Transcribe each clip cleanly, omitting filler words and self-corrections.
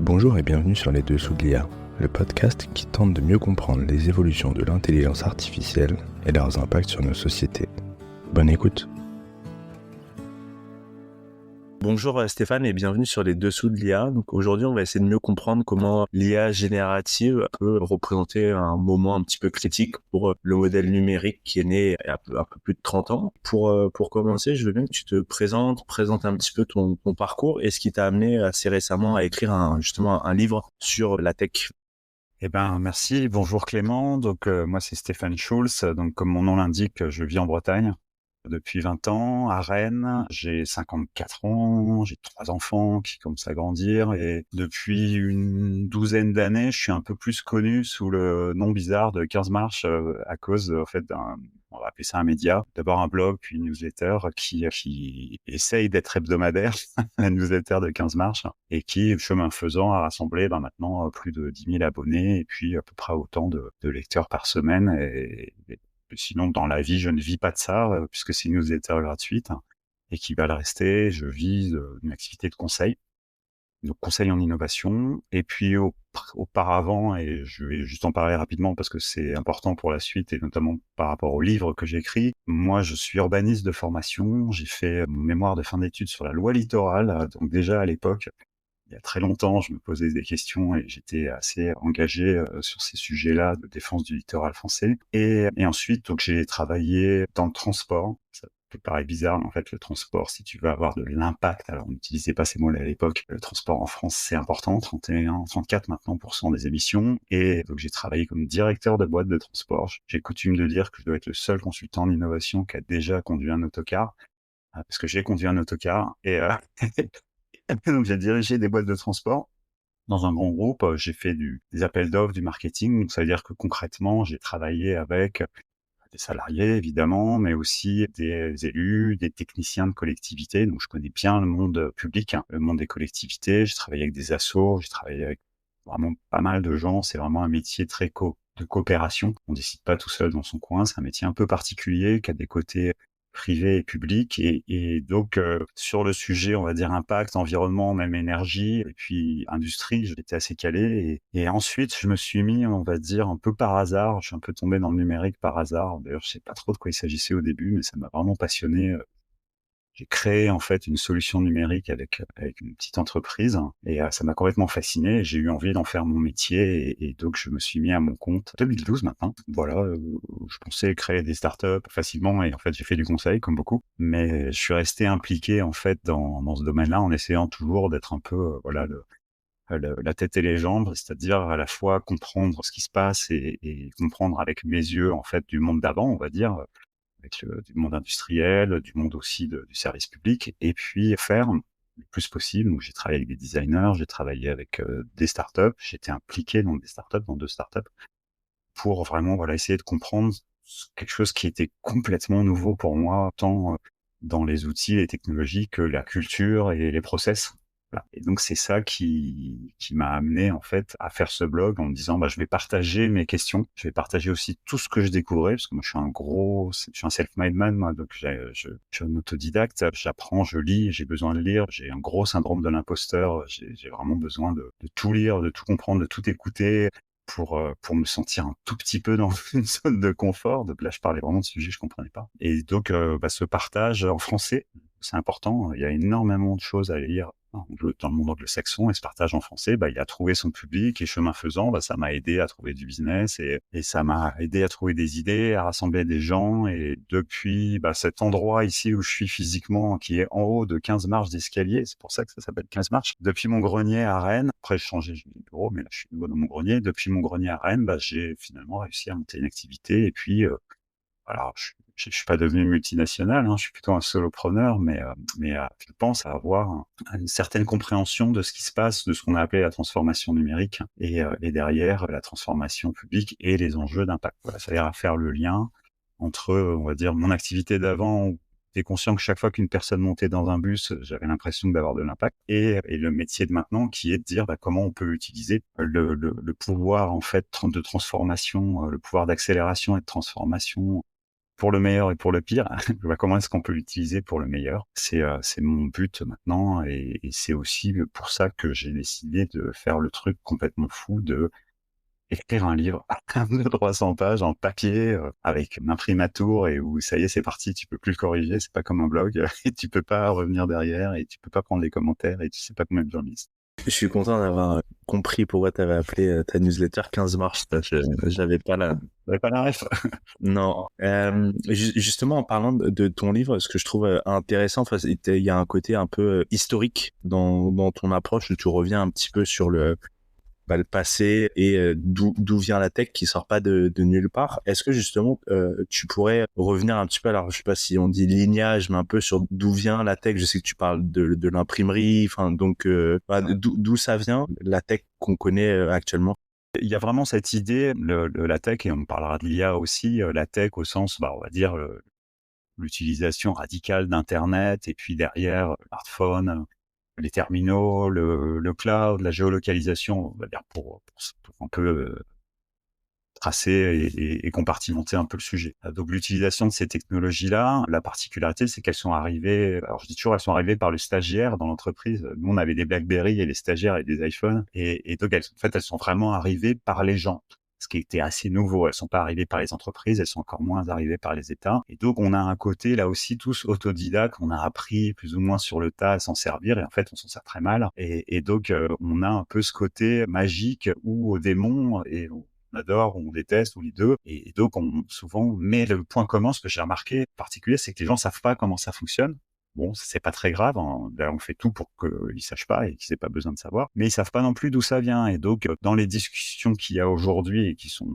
Bonjour et bienvenue sur Les Dessous de l'IA, le podcast qui tente de mieux comprendre les évolutions de l'intelligence artificielle et leurs impacts sur nos sociétés. Bonne écoute. Bonjour Stéphane et bienvenue sur Les Dessous de l'IA. Donc aujourd'hui, on va essayer de mieux comprendre comment l'IA générative peut représenter un moment un petit peu critique pour le modèle numérique qui est né il y a un peu plus de 30 ans. Pour commencer, je veux bien que tu te présentes un petit peu ton parcours et ce qui t'a amené assez récemment à écrire justement un livre sur la tech. Merci. Bonjour Clément. Moi, c'est Stéphane Schulz. Donc, comme mon nom l'indique, je vis en Bretagne depuis 20 ans, à Rennes. J'ai 54 ans, j'ai 3 enfants qui commencent à grandir et depuis une douzaine d'années, je suis un peu plus connu sous le nom bizarre de 15 marches à cause, en fait, on va appeler ça un média. D'abord un blog, puis une newsletter qui essaye d'être hebdomadaire, la newsletter de 15 marches, et qui, chemin faisant, a rassemblé maintenant plus de 10 000 abonnés et puis à peu près autant de lecteurs par semaine. Et sinon, dans la vie, je ne vis pas de ça, puisque c'est une newsletter gratuite et qui va le rester. Je vis une activité de conseil. Donc conseil en innovation, et puis auparavant, et je vais juste en parler rapidement parce que c'est important pour la suite et notamment par rapport au livre que j'écris. Moi, je suis urbaniste de formation, j'ai fait mon mémoire de fin d'études sur la loi littorale, donc déjà à l'époque, il y a très longtemps, je me posais des questions et j'étais assez engagé sur ces sujets-là de défense du littoral français. Et ensuite, donc j'ai travaillé dans le transport. Ça peut paraître bizarre, mais en fait, le transport, si tu veux avoir de l'impact, alors on n'utilisait pas ces mots-là à l'époque. Le transport en France, c'est important, 31, 34 maintenant % des émissions. Et donc j'ai travaillé comme directeur de boîte de transport. J'ai coutume de dire que je dois être le seul consultant en innovation qui a déjà conduit un autocar, parce que j'ai conduit un autocar et donc j'ai dirigé des boîtes de transport dans un grand groupe. J'ai fait des appels d'offres, du marketing. Donc ça veut dire que concrètement, j'ai travaillé avec des salariés évidemment, mais aussi des élus, des techniciens de collectivités. Donc je connais bien le monde public, le monde des collectivités. J'ai travaillé avec des assos, j'ai travaillé avec vraiment pas mal de gens. C'est vraiment un métier très de coopération. On décide pas tout seul dans son coin. C'est un métier un peu particulier qui a des côtés privé et public, et donc sur le sujet, on va dire impact, environnement, même énergie, et puis industrie, j'étais assez calé, et ensuite je me suis mis, on va dire un peu par hasard, je suis un peu tombé dans le numérique par hasard. D'ailleurs, je sais pas trop de quoi il s'agissait au début, mais ça m'a vraiment passionné. J'ai créé en fait une solution numérique avec une petite entreprise, et ça m'a complètement fasciné. J'ai eu envie d'en faire mon métier, et donc je me suis mis à mon compte 2012 maintenant. Voilà, je pensais créer des startups facilement, et en fait j'ai fait du conseil comme beaucoup, mais je suis resté impliqué en fait dans ce domaine-là en essayant toujours d'être un peu voilà la tête et les jambes, c'est-à-dire à la fois comprendre ce qui se passe et comprendre avec mes yeux en fait du monde d'avant, on va dire, avec du monde industriel, du monde aussi du service public, et puis faire le plus possible. Donc j'ai travaillé avec des designers, j'ai travaillé avec des startups, j'étais impliqué dans des startups, dans 2 startups, pour vraiment voilà essayer de comprendre quelque chose qui était complètement nouveau pour moi, tant dans les outils, les technologies que la culture et les process. Voilà. Et donc c'est ça qui m'a amené en fait à faire ce blog en me disant je vais partager mes questions, je vais partager aussi tout ce que je découvrais, parce que moi je suis un self-made man, moi, donc je suis un autodidacte, j'apprends, je lis, j'ai besoin de lire, j'ai un gros syndrome de l'imposteur, j'ai vraiment besoin de tout lire, de tout comprendre, de tout écouter pour me sentir un tout petit peu dans une zone de confort. Donc là, je parlais vraiment de sujets que je comprenais pas. Et donc, ce partage en français, c'est important. Il y a énormément de choses à lire dans le monde anglo-saxon, et ce partage en français, il a trouvé son public, et chemin faisant, ça m'a aidé à trouver du business, et ça m'a aidé à trouver des idées, à rassembler des gens. Et depuis cet endroit ici où je suis physiquement, qui est en haut de 15 marches d'escalier, c'est pour ça que ça s'appelle 15 marches, depuis mon grenier à Rennes, après j'ai changé, j'ai mis le bureau, mais là je suis nouveau dans mon grenier, depuis mon grenier à Rennes, j'ai finalement réussi à monter une activité. Et puis alors, je suis pas devenu multinational, hein, je suis plutôt un solopreneur, mais je pense avoir une certaine compréhension de ce qui se passe, de ce qu'on a appelé la transformation numérique, et derrière la transformation publique et les enjeux d'impact. Voilà, c'est-à-dire à faire le lien entre, on va dire, mon activité d'avant, où j'étais conscient que chaque fois qu'une personne montait dans un bus, j'avais l'impression d'avoir de l'impact, et le métier de maintenant, qui est de dire comment on peut utiliser le pouvoir en fait de transformation, le pouvoir d'accélération et de transformation pour le meilleur et pour le pire. Comment est-ce qu'on peut l'utiliser pour le meilleur? C'est mon but maintenant et c'est aussi pour ça que j'ai décidé de faire le truc complètement fou de écrire un livre de 300 pages en papier, avec une imprimatur et où ça y est, c'est parti, tu peux plus le corriger, c'est pas comme un blog et tu peux pas revenir derrière et tu peux pas prendre les commentaires et tu sais pas combien de gens lisent. Je suis content d'avoir compris pourquoi tu avais appelé ta newsletter 15 mars. J'avais pas la... Vous avez pas la ref? Non. Justement, en parlant de ton livre, ce que je trouve intéressant, enfin, il y a un côté un peu historique dans ton approche où tu reviens un petit peu sur le passé et d'où vient la tech qui sort pas de nulle part. Est-ce que justement tu pourrais revenir un petit peu, alors je sais pas si on dit lignage, mais un peu sur d'où vient la tech. Je sais que tu parles de l'imprimerie, enfin donc d'où ça vient la tech qu'on connaît actuellement. Il y a vraiment cette idée, la tech, et on parlera de l'IA aussi, la tech au sens, on va dire, l'utilisation radicale d'Internet, et puis derrière, le smartphone, les terminaux, le cloud, la géolocalisation, on va dire pour un peu tracer et compartimenter un peu le sujet. Donc l'utilisation de ces technologies-là, la particularité, c'est qu'elles sont arrivées, alors je dis toujours, elles sont arrivées par le stagiaire dans l'entreprise. Nous, on avait des BlackBerry et les stagiaires et des iPhones, et donc elles sont vraiment arrivées par les gens. Ce qui était assez nouveau. Elles sont pas arrivées par les entreprises, elles sont encore moins arrivées par les États. Et donc, on a un côté, là aussi, tous autodidactes. On a appris plus ou moins sur le tas à s'en servir. Et en fait, on s'en sert très mal. Et donc, on a un peu ce côté magique ou au démon, et on adore, ou on déteste, ou les deux. Et donc, souvent, mais le point commun, ce que j'ai remarqué en particulier, c'est que les gens savent pas comment ça fonctionne. Bon, c'est pas très grave, hein. D'ailleurs, on fait tout pour qu'ils sachent pas et qu'ils aient pas besoin de savoir. Mais ils savent pas non plus d'où ça vient. Et donc, dans les discussions qu'il y a aujourd'hui et qui sont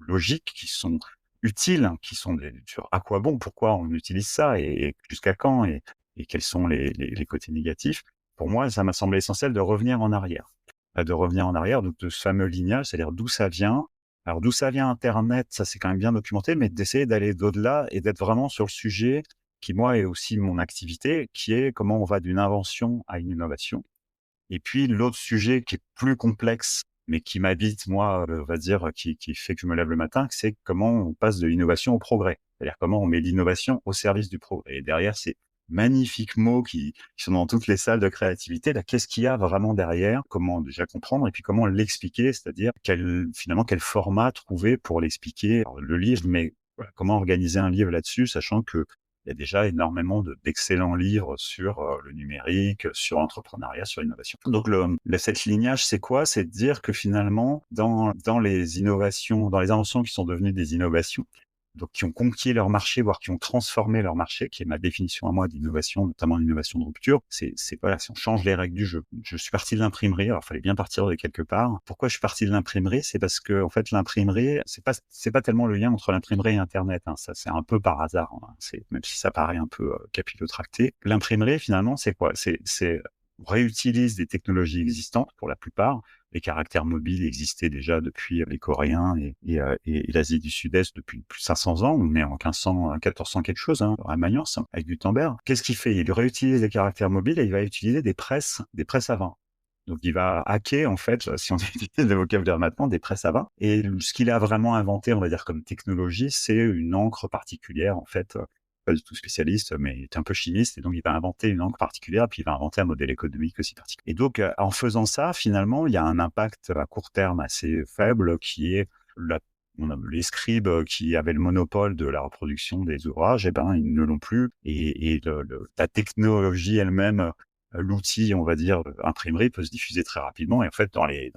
logiques, qui sont utiles, qui sont sur à quoi bon, pourquoi on utilise ça et jusqu'à quand et quels sont les côtés négatifs. Pour moi, ça m'a semblé essentiel de revenir en arrière. De revenir en arrière, donc de ce fameux lignage, c'est-à-dire d'où ça vient. Alors, d'où ça vient Internet, ça c'est quand même bien documenté, mais d'essayer d'aller d'au-delà et d'être vraiment sur le sujet qui, moi, est aussi mon activité, qui est comment on va d'une invention à une innovation. Et puis, l'autre sujet qui est plus complexe, mais qui m'habite, moi, on va dire, qui fait que je me lève le matin, c'est comment on passe de l'innovation au progrès. C'est-à-dire comment on met l'innovation au service du progrès. Et derrière ces magnifiques mots qui sont dans toutes les salles de créativité, là, qu'est-ce qu'il y a vraiment derrière? Comment déjà comprendre et puis comment l'expliquer? C'est-à-dire finalement, quel format trouver pour l'expliquer? Alors, le livre, mais voilà, comment organiser un livre là-dessus, sachant que il y a déjà énormément d'excellents livres sur le numérique, sur l'entrepreneuriat, sur l'innovation. Donc cette lignage, c'est quoi? C'est de dire que finalement, dans les innovations, dans les inventions qui sont devenues des innovations, donc qui ont conquis leur marché, voire qui ont transformé leur marché, qui est ma définition à moi d'innovation, notamment l'innovation de rupture, c'est voilà, si on change les règles du jeu. Je suis parti de l'imprimerie, alors il fallait bien partir de quelque part. Pourquoi je suis parti de l'imprimerie? C'est parce que en fait l'imprimerie, c'est pas tellement le lien entre l'imprimerie et Internet, hein. Ça c'est un peu par hasard, hein. Même si ça paraît un peu capillotracté. L'imprimerie finalement, c'est quoi? C'est on réutilise des technologies existantes pour la plupart. Les caractères mobiles existaient déjà depuis les Coréens et l'Asie du Sud-Est depuis plus de 500 ans. On est en 1500, 1400 quelque chose, hein, à Mayence, avec Gutenberg. Qu'est-ce qu'il fait? Il réutilise les caractères mobiles et il va utiliser des presses à vin. Donc, il va hacker, en fait, si on utilise le vocabulaire maintenant, des presses à vin. Et ce qu'il a vraiment inventé, on va dire, comme technologie, c'est une encre particulière, en fait, pas du tout spécialiste, mais il est un peu chimiste, et donc il va inventer une encre particulière, puis il va inventer un modèle économique aussi particulier. Et donc, en faisant ça, finalement, il y a un impact à court terme assez faible, qui est on a les scribes qui avaient le monopole de la reproduction des ouvrages, eh ben, ils ne l'ont plus, et la technologie elle-même, l'outil, on va dire, imprimerie peut se diffuser très rapidement. Et en fait, dans les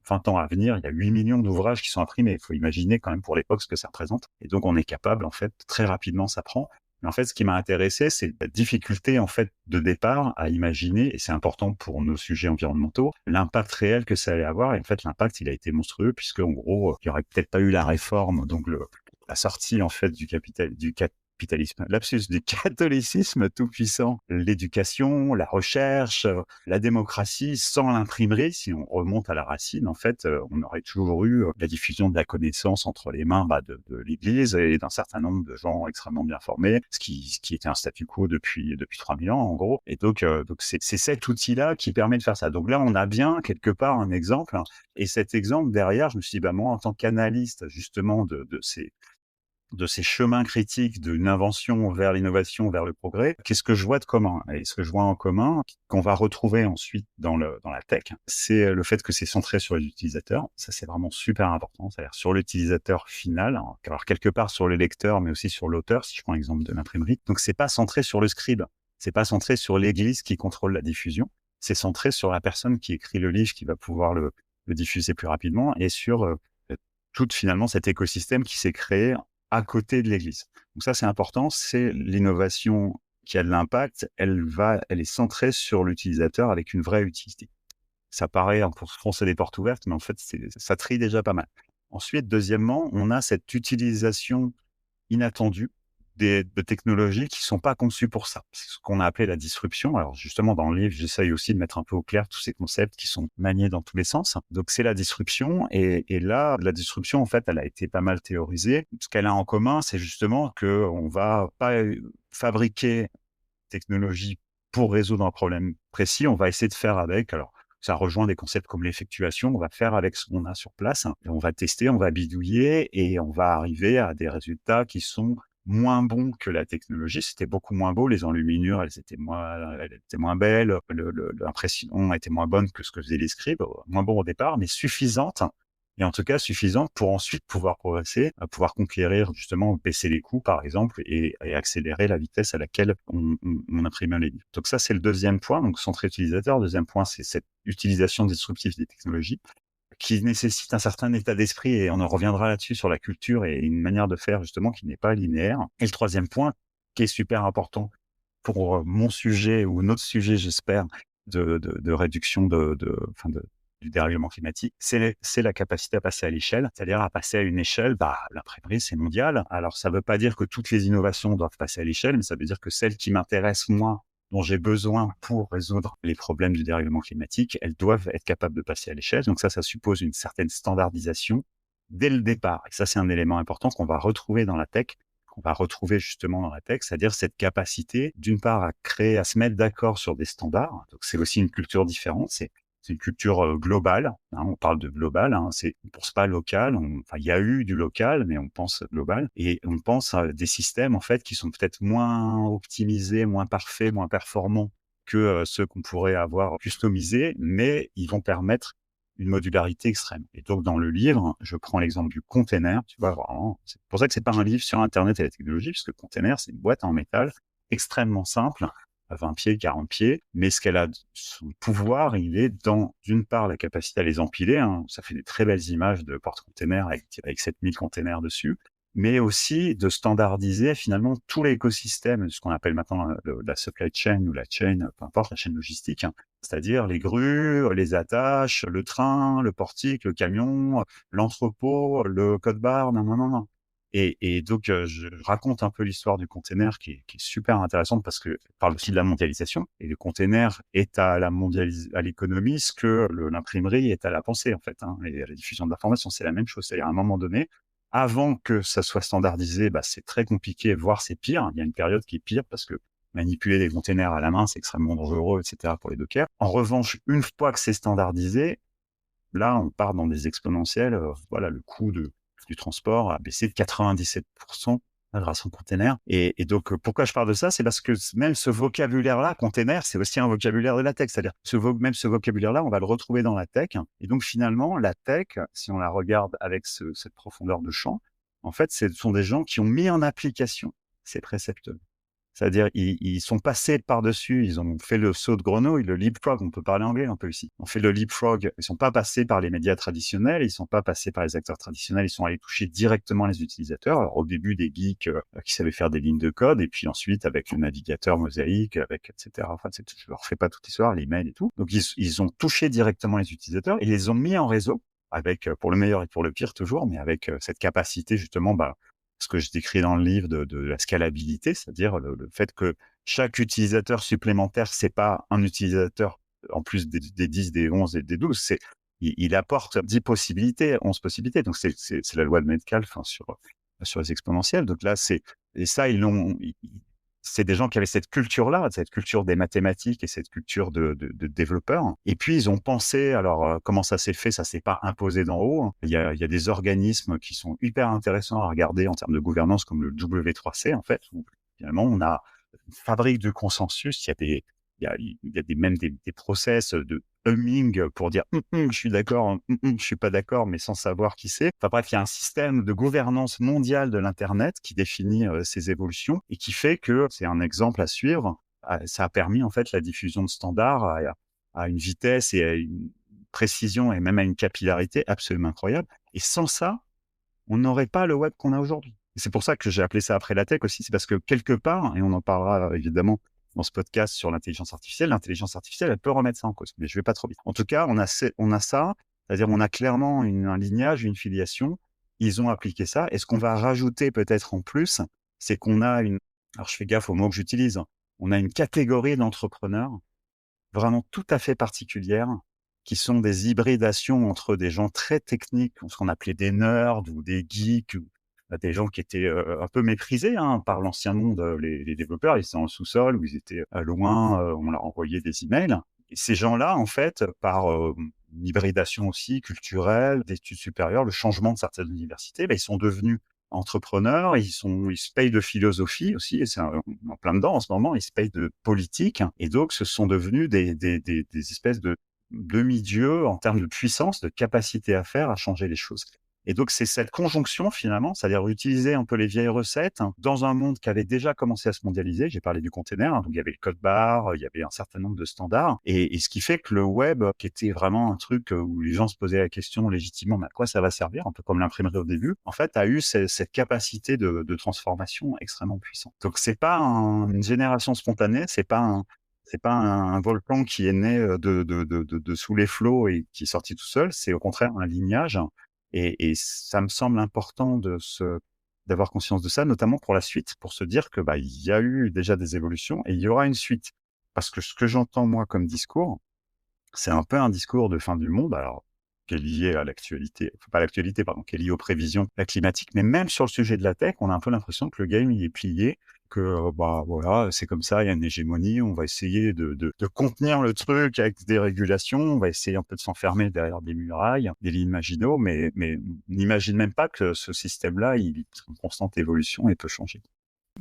20 ans à venir, il y a 8 millions d'ouvrages qui sont imprimés. Il faut imaginer quand même pour l'époque ce que ça représente. Et donc, on est capable, en fait, très rapidement, ça prend. Mais en fait, ce qui m'a intéressé, c'est la difficulté, en fait, de départ à imaginer, et c'est important pour nos sujets environnementaux, l'impact réel que ça allait avoir. Et en fait, l'impact, il a été monstrueux, puisque, en gros, il n'y aurait peut-être pas eu la réforme, donc la sortie, en fait, du catholicisme tout puissant, l'éducation, la recherche, la démocratie, sans l'imprimerie, si on remonte à la racine, en fait, on aurait toujours eu la diffusion de la connaissance entre les mains de l'Église et d'un certain nombre de gens extrêmement bien formés, ce qui était un statu quo depuis 3000 ans, en gros. Et donc c'est cet outil-là qui permet de faire ça. Donc là, on a bien, quelque part, un exemple. Et cet exemple, derrière, je me suis dit, moi, en tant qu'analyste, justement, de ces de ces chemins critiques d'une invention vers l'innovation, vers le progrès, qu'est-ce que je vois de commun? Et ce que je vois en commun, qu'on va retrouver ensuite dans la tech, c'est le fait que c'est centré sur les utilisateurs. Ça, c'est vraiment super important. C'est-à-dire sur l'utilisateur final, alors quelque part sur le lecteur, mais aussi sur l'auteur, si je prends l'exemple de l'imprimerie. Donc, c'est pas centré sur le scribe. C'est pas centré sur l'église qui contrôle la diffusion. C'est centré sur la personne qui écrit le livre, qui va pouvoir le diffuser plus rapidement, et sur tout finalement cet écosystème qui s'est créé à côté de l'église. Donc ça, c'est important, c'est l'innovation qui a de l'impact, elle est centrée sur l'utilisateur avec une vraie utilité. Ça paraît pour se foncer des portes ouvertes, mais en fait, ça trie déjà pas mal. Ensuite, deuxièmement, on a cette utilisation inattendue de technologies qui sont pas conçues pour ça. C'est ce qu'on a appelé la disruption. Alors justement, dans le livre, j'essaye aussi de mettre un peu au clair tous ces concepts qui sont maniés dans tous les sens. Donc c'est la disruption, et là, la disruption, en fait, elle a été pas mal théorisée. Ce qu'elle a en commun, c'est justement qu'on va pas fabriquer technologie pour résoudre un problème précis. On va essayer de faire avec. Alors, ça rejoint des concepts comme l'effectuation. On va faire avec ce qu'on a sur place. Et on va tester, on va bidouiller, et on va arriver à des résultats qui sont moins bons que la technologie. C'était beaucoup moins beau. Les enluminures, elles étaient moins belles. L'impression était moins bonne que ce que faisaient les scribes. Moins bon au départ, mais suffisante. Et en tout cas, suffisante pour ensuite pouvoir progresser, pouvoir conquérir, justement, baisser les coûts, par exemple, et accélérer la vitesse à laquelle on imprimait les livres. Donc ça, c'est le deuxième point, donc centré utilisateur. Deuxième point, c'est cette utilisation disruptive des technologies qui nécessite un certain état d'esprit, et on en reviendra là-dessus sur la culture et une manière de faire, justement, qui n'est pas linéaire. Et le troisième point, qui est super important pour mon sujet ou notre sujet, j'espère, de réduction du dérèglement climatique, c'est la capacité à passer à l'échelle, c'est-à-dire à passer à une échelle. L'imprimerie, c'est mondial. Alors, ça veut pas dire que toutes les innovations doivent passer à l'échelle, mais ça veut dire que celles qui m'intéressent moi, dont j'ai besoin pour résoudre les problèmes du dérèglement climatique, elles doivent être capables de passer à l'échelle. Donc ça suppose une certaine standardisation dès le départ. Et ça, c'est un élément important qu'on va retrouver dans la tech, c'est-à-dire cette capacité, d'une part, à créer, à se mettre d'accord sur des standards. Donc, c'est aussi une culture différente. C'est une culture globale. On parle de global. On pense pas local. Il y a eu du local, mais on pense global. Et on pense à des systèmes, en fait, qui sont peut-être moins optimisés, moins parfaits, moins performants que ceux qu'on pourrait avoir customisés, mais ils vont permettre une modularité extrême. Et donc, dans le livre, je prends l'exemple du container. Tu vois, vraiment, c'est pour ça que c'est pas un livre sur Internet et la technologie, puisque le container, c'est une boîte en métal extrêmement simple, à 20 pieds, 40 pieds, mais ce qu'elle a, son pouvoir, il est dans, d'une part, la capacité à les empiler. Ça fait des très belles images de porte-containers avec 7000 containers dessus, mais aussi de standardiser finalement tout l'écosystème, ce qu'on appelle maintenant la supply chain ou la chain, peu importe, la chaîne logistique, c'est-à-dire les grues, les attaches, le train, le portique, le camion, l'entrepôt, le code-barre, non. Et donc, je raconte un peu l'histoire du container qui est super intéressante, parce que parle aussi de la mondialisation, et le container est à l'économie ce que l'imprimerie est à la pensée, en fait, et à la diffusion de l'information. C'est la même chose. C'est-à-dire, à un moment donné, avant que ça soit standardisé, c'est très compliqué, voire c'est pire. Il y a une période qui est pire, parce que manipuler des containers à la main, c'est extrêmement dangereux, etc., pour les dockers. En revanche, une fois que c'est standardisé, là, on part dans des exponentiels. Le coût du transport a baissé de 97% grâce au container. Et donc, pourquoi je parle de ça? C'est parce que même ce vocabulaire-là, container, c'est aussi un vocabulaire de la tech. C'est-à-dire, même ce vocabulaire-là, on va le retrouver dans la tech. Et donc, finalement, la tech, si on la regarde avec cette profondeur de champ, en fait, ce sont des gens qui ont mis en application ces préceptes. C'est-à-dire, ils sont passés par-dessus, ils ont fait le saut de grenouille, le leapfrog, on peut parler anglais un peu ici. On fait le leapfrog, ils sont pas passés par les médias traditionnels, ils sont pas passés par les acteurs traditionnels, ils sont allés toucher directement les utilisateurs. Alors, au début, des geeks qui savaient faire des lignes de code, et puis ensuite, avec le navigateur mosaïque, etc. Enfin, je leur fais pas toute l'histoire, l'email et tout. Donc, ils ont touché directement les utilisateurs et les ont mis en réseau, avec, pour le meilleur et pour le pire toujours, mais avec cette capacité, justement, ce que je décris dans le livre de la scalabilité, c'est-à-dire le fait que chaque utilisateur supplémentaire, c'est pas un utilisateur en plus des 10, des 11 et des 12, il apporte 10 possibilités, 11 possibilités. Donc, c'est la loi de Metcalfe sur les exponentielles. Donc là, et ça, c'est des gens qui avaient cette culture-là, cette culture des mathématiques et cette culture de développeurs. Et puis, ils ont pensé, alors, comment ça s'est fait? Ça s'est pas imposé d'en haut, hein. Il y a des organismes qui sont hyper intéressants à regarder en termes de gouvernance, comme le W3C, en fait, où finalement, on a une fabrique de consensus. Il y a même des process de humming pour dire je suis d'accord, je suis pas d'accord, mais sans savoir qui c'est. Enfin bref, il y a un système de gouvernance mondiale de l'internet qui définit ces évolutions et qui fait que c'est un exemple à suivre. Ça a permis en fait la diffusion de standards à une vitesse et à une précision et même à une capillarité absolument incroyable. Et sans ça, on n'aurait pas le web qu'on a aujourd'hui. Et c'est pour ça que j'ai appelé ça après la tech aussi, c'est parce que quelque part, et on en parlera évidemment dans ce podcast sur l'intelligence artificielle, elle peut remettre ça en cause, mais je vais pas trop vite. En tout cas, on a ça, c'est-à-dire on a clairement un lignage, une filiation. Ils ont appliqué ça. Et ce qu'on va rajouter peut-être en plus, c'est qu'on a alors je fais gaffe aux mots que j'utilise, on a une catégorie d'entrepreneurs vraiment tout à fait particulière, qui sont des hybridations entre des gens très techniques, ce qu'on appelait des nerds ou des geeks, ou des gens qui étaient un peu méprisés par l'ancien monde. Les développeurs, ils étaient en sous-sol ou ils étaient loin, on leur envoyait des emails. Et ces gens-là, en fait, par une hybridation aussi culturelle, d'études supérieures, le changement de certaines universités, ils sont devenus entrepreneurs, ils se payent de philosophie aussi, et c'est en plein dedans en ce moment, ils se payent de politique, et donc ce sont devenus des espèces de demi-dieux en termes de puissance, de capacité à faire, à changer les choses. Et donc c'est cette conjonction finalement, c'est-à-dire utiliser un peu les vieilles recettes dans un monde qui avait déjà commencé à se mondialiser. J'ai parlé du container, donc il y avait le code barre, il y avait un certain nombre de standards, et ce qui fait que le web, qui était vraiment un truc où les gens se posaient la question légitimement, mais à quoi ça va servir, un peu comme l'imprimerie au début, en fait, a eu cette capacité de transformation extrêmement puissante. Donc c'est pas une génération spontanée, c'est pas un volcan qui est né de sous les flots et qui est sorti tout seul. C'est au contraire un lignage. Et ça me semble important d'avoir conscience de ça, notamment pour la suite, pour se dire que il y a eu déjà des évolutions et il y aura une suite. Parce que ce que j'entends moi comme discours, c'est un peu un discours de fin du monde, alors qui est lié à l'actualité, enfin pas l'actualité, pardon, qui est lié aux prévisions climatiques, mais même sur le sujet de la tech, on a un peu l'impression que le game il est plié, que voilà, c'est comme ça, il y a une hégémonie, on va essayer de contenir le truc avec des régulations, on va essayer un peu de s'enfermer derrière des murailles, des lignes Maginot, mais on n'imagine même pas que ce système-là, il est en constante évolution et peut changer.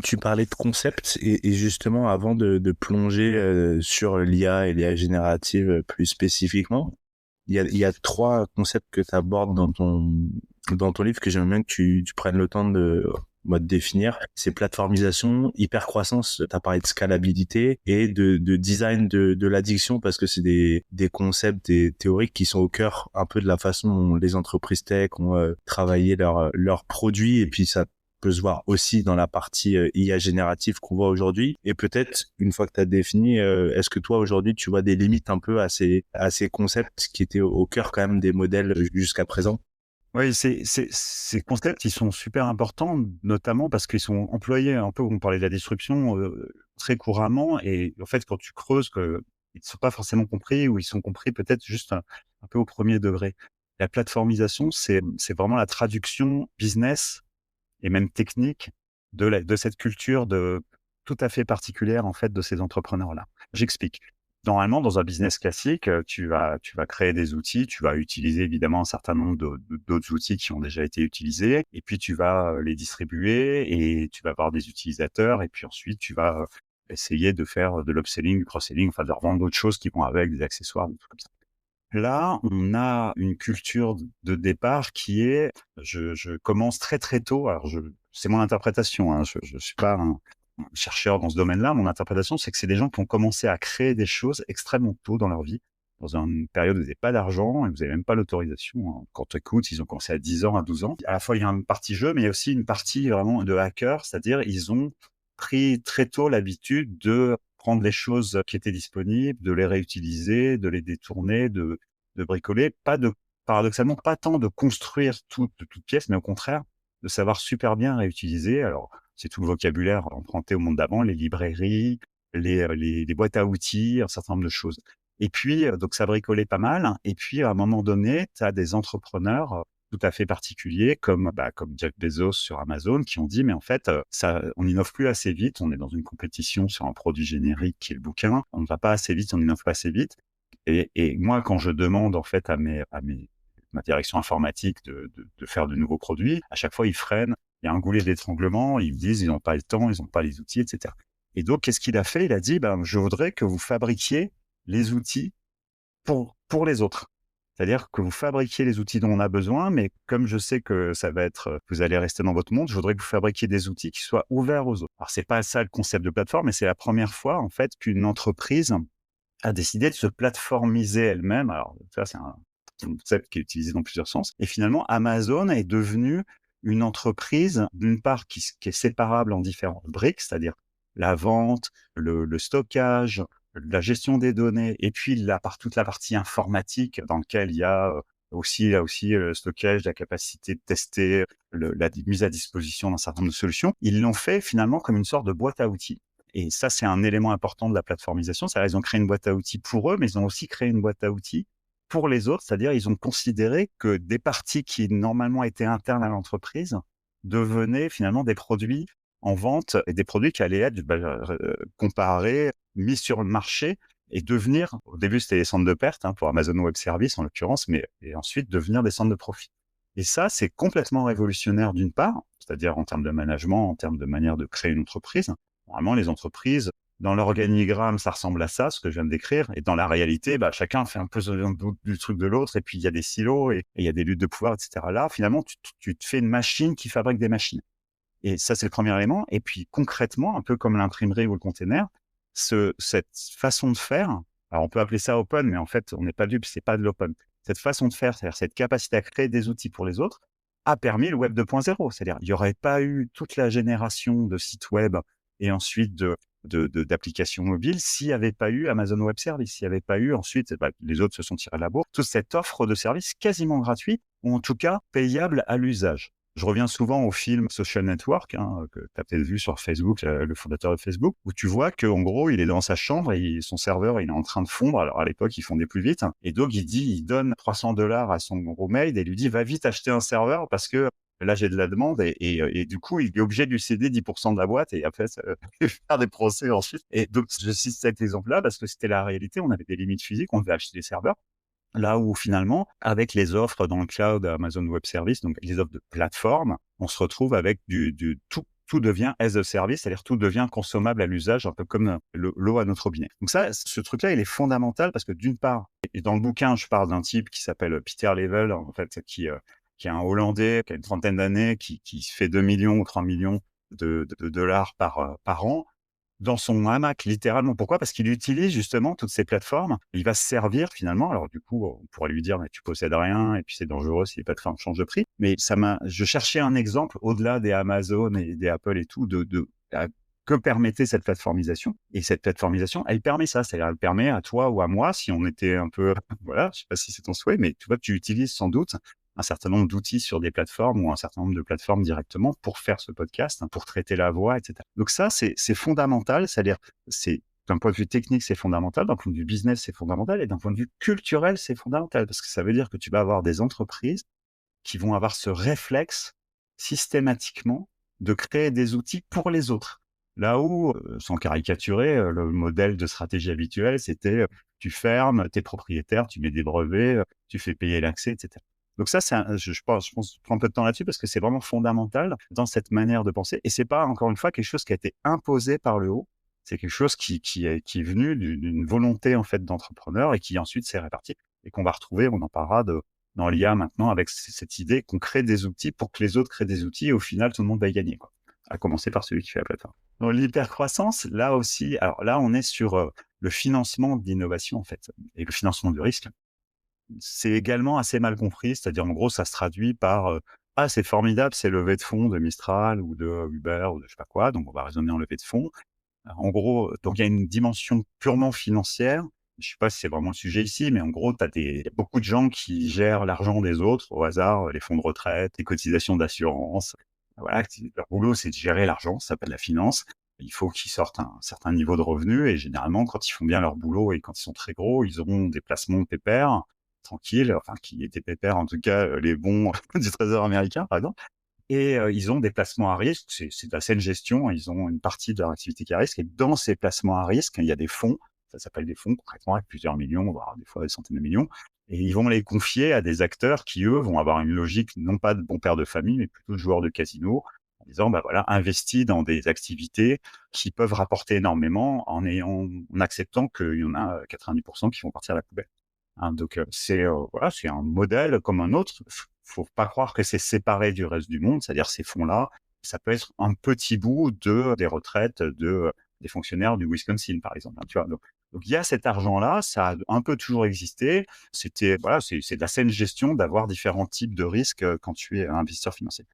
Tu parlais de concepts et justement avant de plonger sur l'IA et l'IA générative plus spécifiquement, il y a 3 concepts que tu abordes dans ton livre que j'aimerais bien que tu prennes le temps de définir. C'est plateformisation, hypercroissance, tu as parlé de scalabilité et de design de l'addiction, parce que c'est des concepts, des théoriques qui sont au cœur un peu de la façon dont les entreprises tech ont travaillé leurs produits, et puis ça peut se voir aussi dans la partie IA générative qu'on voit aujourd'hui. Et peut-être, une fois que tu as défini, est-ce que toi, aujourd'hui, tu vois des limites un peu à ces concepts qui étaient au cœur quand même des modèles jusqu'à présent? Oui, ces concepts, ils sont super importants, notamment parce qu'ils sont employés un peu, on parlait de la disruption, très couramment. Et en fait, quand tu creuses, ils ne sont pas forcément compris, ou ils sont compris peut-être juste un peu au premier degré. La plateformisation, c'est vraiment la traduction business et même technique de cette culture tout à fait particulière, en fait, de ces entrepreneurs-là. J'explique. Normalement, dans un business classique, tu vas créer des outils, tu vas utiliser évidemment un certain nombre d'autres outils qui ont déjà été utilisés, et puis tu vas les distribuer, et tu vas avoir des utilisateurs, et puis ensuite tu vas essayer de faire de l'upselling, du cross-selling, enfin de revendre d'autres choses qui vont avec, des accessoires, des trucs comme ça. Là, on a une culture de départ qui est, je commence très très tôt. Alors c'est mon interprétation, hein, je suis pas un chercheur dans ce domaine-là. Mon interprétation, c'est que c'est des gens qui ont commencé à créer des choses extrêmement tôt dans leur vie, dans une période où vous n'avez pas d'argent et vous n'avez même pas l'autorisation, hein. Quand tu écoutes, ils ont commencé à 10 ans, à 12 ans. À la fois, il y a une partie jeu, mais il y a aussi une partie vraiment de hacker, c'est-à-dire ils ont pris très tôt l'habitude de prendre les choses qui étaient disponibles, de les réutiliser, de les détourner, de bricoler, paradoxalement, pas tant de construire de toutes pièces, mais au contraire, de savoir super bien réutiliser. Alors, c'est tout le vocabulaire emprunté au monde d'avant, les librairies, les boîtes à outils, un certain nombre de choses. Et puis, donc ça bricolait pas mal. Et puis, à un moment donné, tu as des entrepreneurs tout à fait particuliers comme Jeff Bezos sur Amazon qui ont dit: «Mais en fait, on n'innove plus assez vite. On est dans une compétition sur un produit générique qui est le bouquin. On ne va pas assez vite, on n'innove pas assez vite». Et moi, quand je demande en fait ma direction informatique de faire de nouveaux produits, à chaque fois, ils freinent. Il y a un goulet d'étranglement. Ils me disent: «Ils n'ont pas le temps, ils n'ont pas les outils», et cetera. Et donc, qu'est-ce qu'il a fait? Il a dit: «Ben, je voudrais que vous fabriquiez les outils pour les autres. C'est-à-dire que vous fabriquiez les outils dont on a besoin, mais comme je sais que ça va être, vous allez rester dans votre monde, je voudrais que vous fabriquiez des outils qui soient ouverts aux autres». Alors, c'est pas ça le concept de plateforme, mais c'est la première fois, en fait, qu'une entreprise a décidé de se plateformiser elle-même. Alors, ça, c'est un concept qui est utilisé dans plusieurs sens. Et finalement, Amazon est devenue une entreprise, d'une part, qui est séparable en différentes briques, c'est-à-dire la vente, le stockage, la gestion des données, et puis toute la partie informatique dans laquelle il y a aussi le stockage, la capacité de tester, la mise à disposition d'un certain nombre de solutions. Ils l'ont fait finalement comme une sorte de boîte à outils. Et ça, c'est un élément important de la plateformisation. C'est-à-dire, ils ont créé une boîte à outils pour eux, mais ils ont aussi créé une boîte à outils pour les autres. C'est-à-dire, ils ont considéré que des parties qui normalement étaient internes à l'entreprise devenaient finalement des produits en vente et des produits qui allaient être comparés, mis sur le marché et devenir, au début, c'était des centres de perte pour Amazon Web Services en l'occurrence, et ensuite devenir des centres de profit. Et ça, c'est complètement révolutionnaire d'une part, c'est-à-dire en termes de management, en termes de manière de créer une entreprise. Normalement, les entreprises, dans l'organigramme, ça ressemble à ça, ce que je viens de décrire. Et dans la réalité, chacun fait un peu du truc de l'autre, et puis il y a des silos, et il y a des luttes de pouvoir, etc. Là, finalement, tu te fais une machine qui fabrique des machines. Et ça, c'est le premier élément. Et puis, concrètement, un peu comme l'imprimerie ou le container, cette façon de faire, alors on peut appeler ça open, mais en fait, on n'est pas dupe, c'est pas de l'open. Cette façon de faire, c'est-à-dire cette capacité à créer des outils pour les autres, a permis le web 2.0. C'est-à-dire, il n'y aurait pas eu toute la génération de sites web et ensuite d'applications mobiles s'il n'y avait pas eu Amazon Web Services, s'il n'y avait pas eu ensuite, les autres se sont tirés de la bourre, toute cette offre de services quasiment gratuits, ou en tout cas payable à l'usage. Je reviens souvent au film Social Network, que tu as peut-être vu sur Facebook, le fondateur de Facebook, où tu vois qu'en gros, il est dans sa chambre et son serveur, il est en train de fondre. Alors, à l'époque, il fondait plus vite. Et donc, il donne $300 à son roommate et lui dit, va vite acheter un serveur parce que là, j'ai de la demande. Et du coup, il est obligé de lui céder 10% de la boîte et après, ça faire des procès ensuite. Et donc, je cite cet exemple-là parce que c'était la réalité. On avait des limites physiques, on devait acheter des serveurs. Là où finalement, avec les offres dans le cloud Amazon Web Services, donc les offres de plateforme, on se retrouve avec tout devient as a service, c'est-à-dire tout devient consommable à l'usage, un peu comme l'eau à notre robinet. Donc ça, ce truc-là, il est fondamental parce que d'une part, et dans le bouquin, je parle d'un type qui s'appelle Peter Level, en fait, qui est un Hollandais, qui a une trentaine d'années, qui fait 2 millions ou 3 millions de dollars par an, dans son hamac, littéralement. Pourquoi? Parce qu'il utilise justement toutes ces plateformes. Il va se servir finalement. Alors du coup, on pourrait lui dire, mais tu possèdes rien et puis c'est dangereux si les plateformes changent de prix. Mais je cherchais un exemple au-delà des Amazon et des Apple et tout, que permettait cette plateformisation. Et cette plateformisation, elle permet ça. C'est-à-dire, elle permet à toi ou à moi, si on était un peu, voilà, je sais pas si c'est ton souhait, mais tu vois, tu utilises sans doute un certain nombre d'outils sur des plateformes ou un certain nombre de plateformes directement pour faire ce podcast, pour traiter la voix, etc. Donc ça, c'est fondamental. C'est-à-dire, d'un point de vue technique, c'est fondamental. D'un point de vue business, c'est fondamental. Et d'un point de vue culturel, c'est fondamental. Parce que ça veut dire que tu vas avoir des entreprises qui vont avoir ce réflexe systématiquement de créer des outils pour les autres. Là où, sans caricaturer, le modèle de stratégie habituelle, c'était tu fermes, t'es propriétaire, tu mets des brevets, tu fais payer l'accès, etc. Donc ça, je pense, je prends un peu de temps là-dessus parce que c'est vraiment fondamental dans cette manière de penser. Et c'est pas, encore une fois, quelque chose qui a été imposé par le haut. C'est quelque chose qui est venu d'une volonté, en fait, d'entrepreneur et qui ensuite s'est réparti et qu'on va retrouver, on en parlera dans l'IA maintenant avec cette idée qu'on crée des outils pour que les autres créent des outils et au final, tout le monde va y gagner, quoi. À commencer par celui qui fait la plateforme. Dans l'hypercroissance, là aussi, alors là, on est sur le financement de l'innovation, en fait, et le financement du risque. C'est également assez mal compris, c'est-à-dire en gros, ça se traduit par ah, c'est formidable, c'est levée de fonds de Mistral ou de Uber ou de je sais pas quoi, donc on va raisonner en levée de fonds. En gros, donc il y a une dimension purement financière. Je sais pas si c'est vraiment le sujet ici, mais en gros, il y a beaucoup de gens qui gèrent l'argent des autres au hasard, les fonds de retraite, les cotisations d'assurance. Voilà, leur boulot, c'est de gérer l'argent, ça s'appelle la finance. Il faut qu'ils sortent un certain niveau de revenus et généralement, quand ils font bien leur boulot et quand ils sont très gros, ils auront des placements pépères tranquilles, enfin qui étaient pépères en tout cas, les bons du Trésor américain par exemple. Et ils ont des placements à risque, c'est de la saine gestion, ils ont une partie de leur activité qui est à risque et dans ces placements à risque, il y a des fonds, ça s'appelle des fonds concrètement avec plusieurs millions, voire des fois des centaines de millions et ils vont les confier à des acteurs qui, eux, vont avoir une logique non pas de bons pères de famille, mais plutôt de joueurs de casino, en disant: «Bah, voilà, investis dans des activités qui peuvent rapporter énormément en acceptant qu'il y en a 90 qui vont partir à la poubelle». Hein, donc voilà, c'est un modèle comme un autre. Faut pas croire que c'est séparé du reste du monde, c'est-à-dire ces fonds-là, ça peut être un petit bout des retraites des fonctionnaires du Wisconsin, par exemple, hein, tu vois? Donc il y a cet argent-là, ça a un peu toujours existé. C'était voilà, c'est de la saine gestion d'avoir différents types de risques, quand tu es investisseur financier.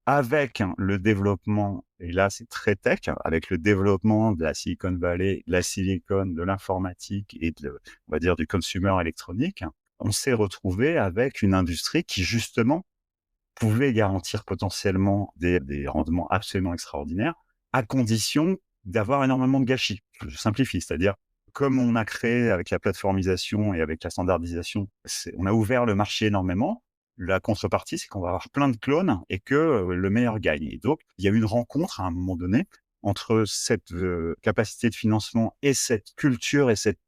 Avec le développement, et là c'est très tech, avec le développement de la Silicon Valley, de la silicon, de l'informatique et on va dire du consumer électronique, on s'est retrouvé avec une industrie qui justement pouvait garantir potentiellement des rendements absolument extraordinaires, à condition d'avoir énormément de gâchis. Je simplifie, c'est-à-dire comme on a créé avec la plateformisation et avec la standardisation, on a ouvert le marché énormément. La contrepartie, c'est qu'on va avoir plein de clones et que le meilleur gagne. Et donc, il y a eu une rencontre à un moment donné entre cette capacité de financement et cette culture et cette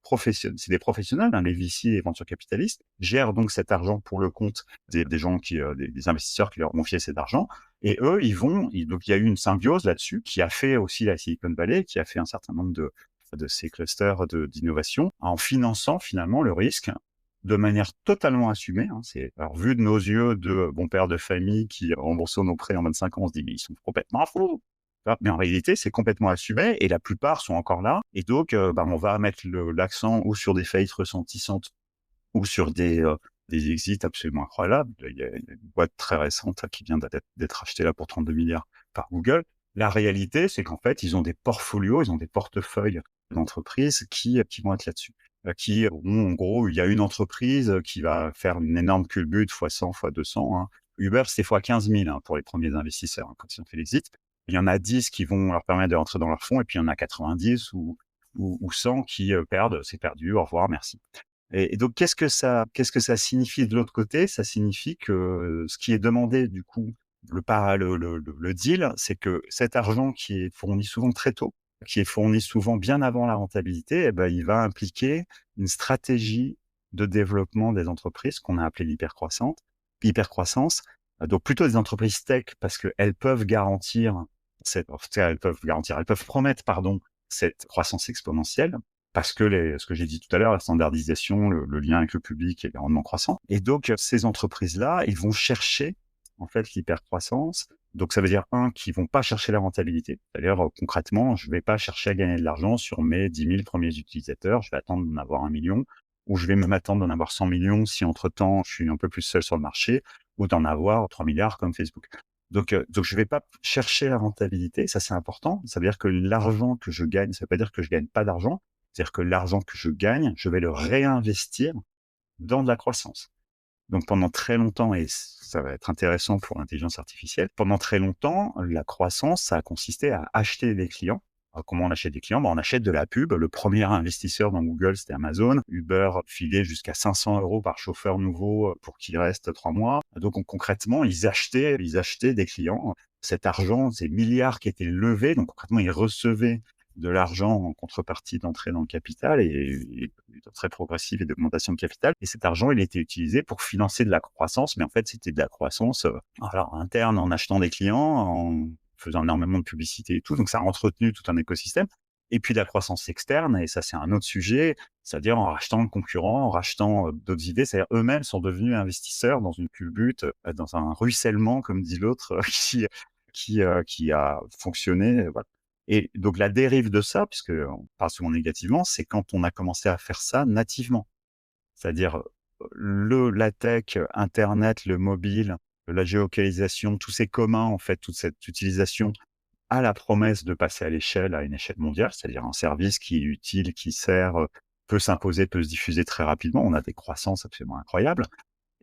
profession. C'est des professionnels, hein, les VC, les ventures capitalistes, gèrent donc cet argent pour le compte des gens des investisseurs qui leur ont confié cet argent. Et eux, donc il y a eu une symbiose là-dessus qui a fait aussi la Silicon Valley, qui a fait un certain nombre de ces clusters d'innovation en finançant finalement le risque de manière totalement assumée. Hein. Alors, vu de nos yeux de bons pères de famille qui remboursent nos prêts en 25 ans, on se dit, mais ils sont complètement fous. Mais en réalité, c'est complètement assumé et la plupart sont encore là. Et donc, on va mettre l'accent ou sur des faillites ressentissantes ou sur des exits absolument incroyables. Il y a une boîte très récente qui vient d'être achetée là pour 32 milliards par Google. La réalité, c'est qu'en fait, ils ont des portfolios, ils ont des portefeuilles d'entreprises qui vont être là-dessus. Qui ont, en gros, il y a une entreprise qui va faire une énorme culbute fois 100, fois 200. Hein. Uber, c'est fois 15 000 hein, pour les premiers investisseurs hein, quand ils ont fait l'exit. Il y en a 10 qui vont leur permettre de rentrer dans leur fonds et puis il y en a 90 ou 100 qui perdent. C'est perdu, au revoir, merci. Et donc, qu'est-ce que ça signifie de l'autre côté? Ça signifie que ce qui est demandé, du coup, le deal, c'est que cet argent qui est fourni souvent très tôt, qui est fourni souvent bien avant la rentabilité, eh ben, il va impliquer une stratégie de développement des entreprises qu'on a appelée l'hypercroissance. Donc plutôt des entreprises tech parce qu'elles peuvent garantir elles peuvent promettre, pardon, cette croissance exponentielle parce que ce que j'ai dit tout à l'heure, la standardisation, le lien avec le public et les rendements croissants. Et donc, ces entreprises-là, ils vont chercher, en fait, l'hypercroissance. Donc, ça veut dire, qu'ils vont pas chercher la rentabilité. C'est-à-dire, concrètement, je vais pas chercher à gagner de l'argent sur mes 10 000 premiers utilisateurs. Je vais attendre d'en avoir 1 million ou je vais même attendre d'en avoir 100 millions si entre-temps, je suis un peu plus seul sur le marché ou d'en avoir 3 milliards comme Facebook. Donc je vais pas chercher la rentabilité. Ça, c'est important. Ça veut dire que l'argent que je gagne, ça veut pas dire que je gagne pas d'argent. C'est-à-dire que l'argent que je gagne, je vais le réinvestir dans de la croissance. Donc pendant très longtemps, et ça va être intéressant pour l'intelligence artificielle, pendant très longtemps, la croissance, ça a consisté à acheter des clients. Alors, comment on achète des clients? On achète de la pub. Le premier investisseur dans Google, c'était Amazon. Uber filait jusqu'à 500 € par chauffeur nouveau pour qu'il reste 3 mois. Donc concrètement, ils achetaient des clients. Cet argent, ces milliards qui étaient levés, donc concrètement, ils recevaient de l'argent en contrepartie d'entrée dans le capital et très progressive et d'augmentation de capital. Et cet argent, il était utilisé pour financer de la croissance, mais en fait, c'était de la croissance interne en achetant des clients, en faisant énormément de publicité et tout. Donc, ça a entretenu tout un écosystème. Et puis, de la croissance externe, et ça, c'est un autre sujet, c'est-à-dire en rachetant le concurrent, en rachetant d'autres idées, c'est-à-dire eux-mêmes sont devenus investisseurs dans une culbute, dans un ruissellement, comme dit l'autre, qui a fonctionné. Voilà. Et donc la dérive de ça, puisque on parle souvent négativement, c'est quand on a commencé à faire ça nativement. C'est-à-dire la tech, Internet, le mobile, la géolocalisation, tous ces communs, en fait, toute cette utilisation a la promesse de passer à une échelle mondiale, c'est-à-dire un service qui est utile, qui sert, peut s'imposer, peut se diffuser très rapidement. On a des croissances absolument incroyables.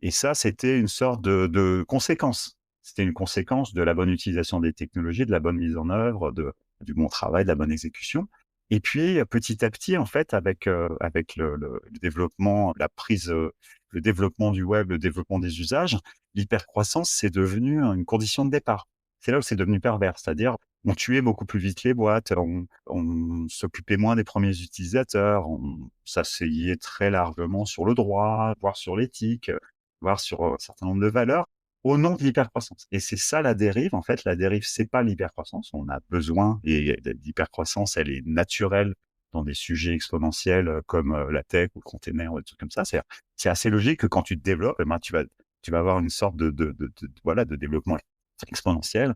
Et ça, c'était une sorte de conséquence. C'était une conséquence de la bonne utilisation des technologies, de la bonne mise en œuvre, du bon travail, de la bonne exécution. Et puis, petit à petit, en fait, avec le développement, le développement du web, le développement des usages, l'hypercroissance, c'est devenu une condition de départ. C'est là où c'est devenu pervers, c'est-à-dire on tuait beaucoup plus vite les boîtes, on s'occupait moins des premiers utilisateurs, on s'asseyait très largement sur le droit, voire sur l'éthique, voire sur un certain nombre de valeurs, au nom de l'hypercroissance. Et c'est ça la dérive. En fait, la dérive, c'est pas l'hypercroissance. On a besoin, et l'hypercroissance, elle est naturelle dans des sujets exponentiels comme la tech ou le container ou des trucs comme ça. C'est assez logique que quand tu te développes, eh ben, tu vas avoir une sorte voilà, de développement exponentiel.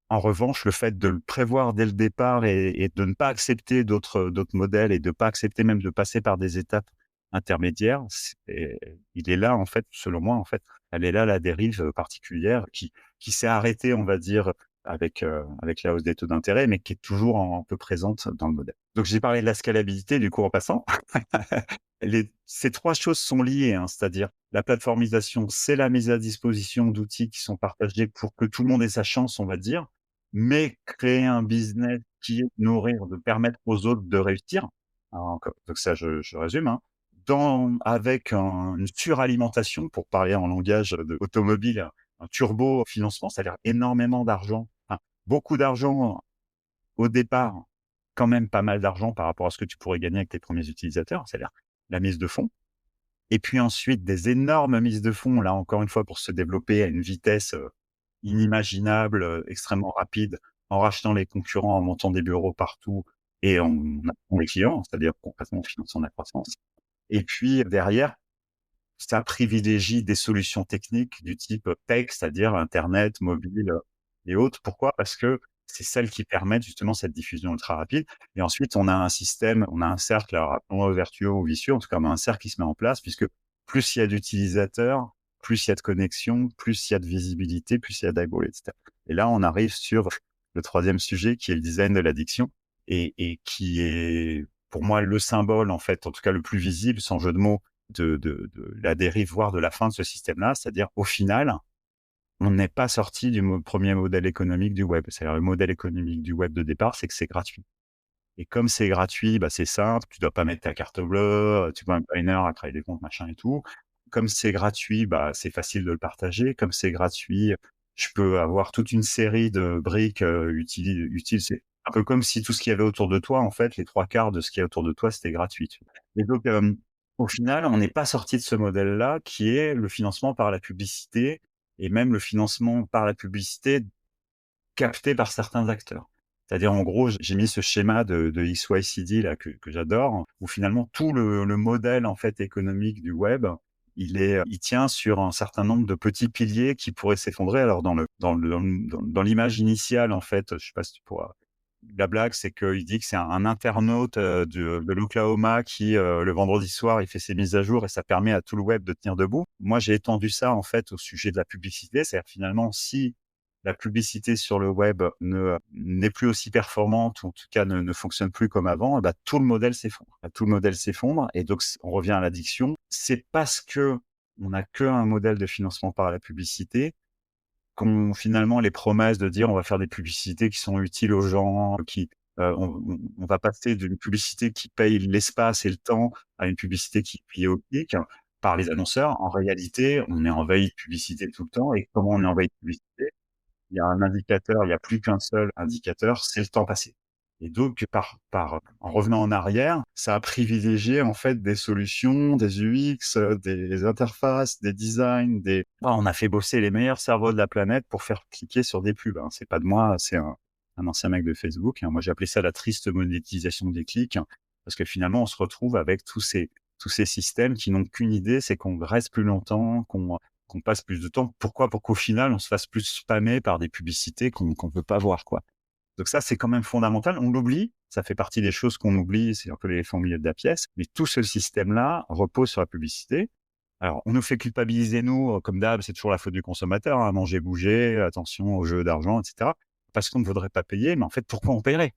En revanche, le fait de le prévoir dès le départ et de ne pas accepter d'autres modèles et de pas accepter même de passer par des étapes intermédiaires, il est là, en fait, selon moi, en fait, elle est là la dérive particulière qui s'est arrêtée, on va dire, avec la hausse des taux d'intérêt, mais qui est toujours un peu présente dans le modèle. Donc j'ai parlé de la scalabilité, du coup, en passant. Ces 3 choses sont liées, hein, c'est-à-dire la plateformisation, c'est la mise à disposition d'outils qui sont partagés pour que tout le monde ait sa chance, on va dire, mais créer un business qui est de nourrir, de permettre aux autres de réussir. Alors encore donc ça, je résume, hein, avec une suralimentation, pour parler en langage de automobile, un turbo-financement, c'est-à-dire énormément d'argent, enfin, beaucoup d'argent au départ, quand même pas mal d'argent par rapport à ce que tu pourrais gagner avec tes premiers utilisateurs, c'est-à-dire la mise de fonds. Et puis ensuite, des énormes mises de fonds, là encore une fois, pour se développer à une vitesse inimaginable, extrêmement rapide, en rachetant les concurrents, en montant des bureaux partout et en achetant les clients, c'est-à-dire concrètement en finançant la croissance. Et puis derrière, ça privilégie des solutions techniques du type tech, c'est-à-dire internet, mobile et autres. Pourquoi? Parce que c'est celles qui permettent justement cette diffusion ultra rapide. Et ensuite, on a un système, on a un cercle, alors appelons-le vertueux ou vicieux, en tout cas, on a un cercle qui se met en place, puisque plus il y a d'utilisateurs, plus il y a de connexions, plus il y a de visibilité, plus il y a d'algo, etc. Et là, on arrive sur le 3e sujet, qui est le design de l'addiction, et qui est, pour moi, le symbole, en fait, en tout cas le plus visible, sans jeu de mots, de la dérive, voire de la fin de ce système-là. C'est-à-dire, au final, on n'est pas sorti du premier modèle économique du web. C'est-à-dire, le modèle économique du web de départ, c'est que c'est gratuit. Et comme c'est gratuit, bah, c'est simple, tu dois pas mettre ta carte bleue, tu vois, pas 1 heure à créer des comptes, machin et tout. Comme c'est gratuit, bah, c'est facile de le partager. Comme c'est gratuit, je peux avoir toute une série de briques utiles. C'est un peu comme si tout ce qu'il y avait autour de toi, en fait, les 3/4 de ce qu'il y a autour de toi, c'était gratuit. Tu vois. Et donc, au final, on n'est pas sorti de ce modèle-là, qui est le financement par la publicité, et même le financement par la publicité capté par certains acteurs. C'est-à-dire, en gros, j'ai mis ce schéma de XYCD là que j'adore, où finalement tout le modèle, en fait, économique du web, il tient sur un certain nombre de petits piliers qui pourraient s'effondrer. Alors dans l'image initiale, en fait, je sais pas si tu pourras, la blague, c'est qu'il dit que c'est un internaute de l'Oklahoma qui, le vendredi soir, il fait ses mises à jour et ça permet à tout le web de tenir debout. Moi, j'ai étendu ça, en fait, au sujet de la publicité. C'est-à-dire, finalement, si la publicité sur le web n'est plus aussi performante, ou en tout cas ne fonctionne plus comme avant, bah, tout le modèle s'effondre. Tout le modèle s'effondre, et donc on revient à l'addiction. C'est parce que on n'a qu'un modèle de financement par la publicité qu'ont finalement les promesses de dire on va faire des publicités qui sont utiles aux gens, on va passer d'une publicité qui paye l'espace et le temps à une publicité qui paye au clic par les annonceurs. En réalité, on est envahi de publicité tout le temps, et comment on est envahi de publicité? Il y a un indicateur, il y a plus qu'un seul indicateur, c'est le temps passé. Et donc, en revenant en arrière, ça a privilégié, en fait, des solutions, des UX, des interfaces, des designs, on a fait bosser les meilleurs cerveaux de la planète pour faire cliquer sur des pubs, hein. C'est pas de moi, c'est un ancien mec de Facebook, hein. Moi, j'ai appelé ça la triste monétisation des clics, hein, parce que finalement, on se retrouve avec tous ces systèmes qui n'ont qu'une idée, c'est qu'on reste plus longtemps, qu'on passe plus de temps. Pourquoi? Pour qu'au final, on se fasse plus spammer par des publicités qu'on veut pas voir, quoi. Donc ça, c'est quand même fondamental. On l'oublie, ça fait partie des choses qu'on oublie, c'est un peu l'éléphant au milieu de la pièce, mais tout ce système-là repose sur la publicité. Alors, on nous fait culpabiliser, nous, comme d'hab, c'est toujours la faute du consommateur, hein, manger, bouger, attention aux jeux d'argent, etc. Parce qu'on ne voudrait pas payer, mais en fait, pourquoi on paierait?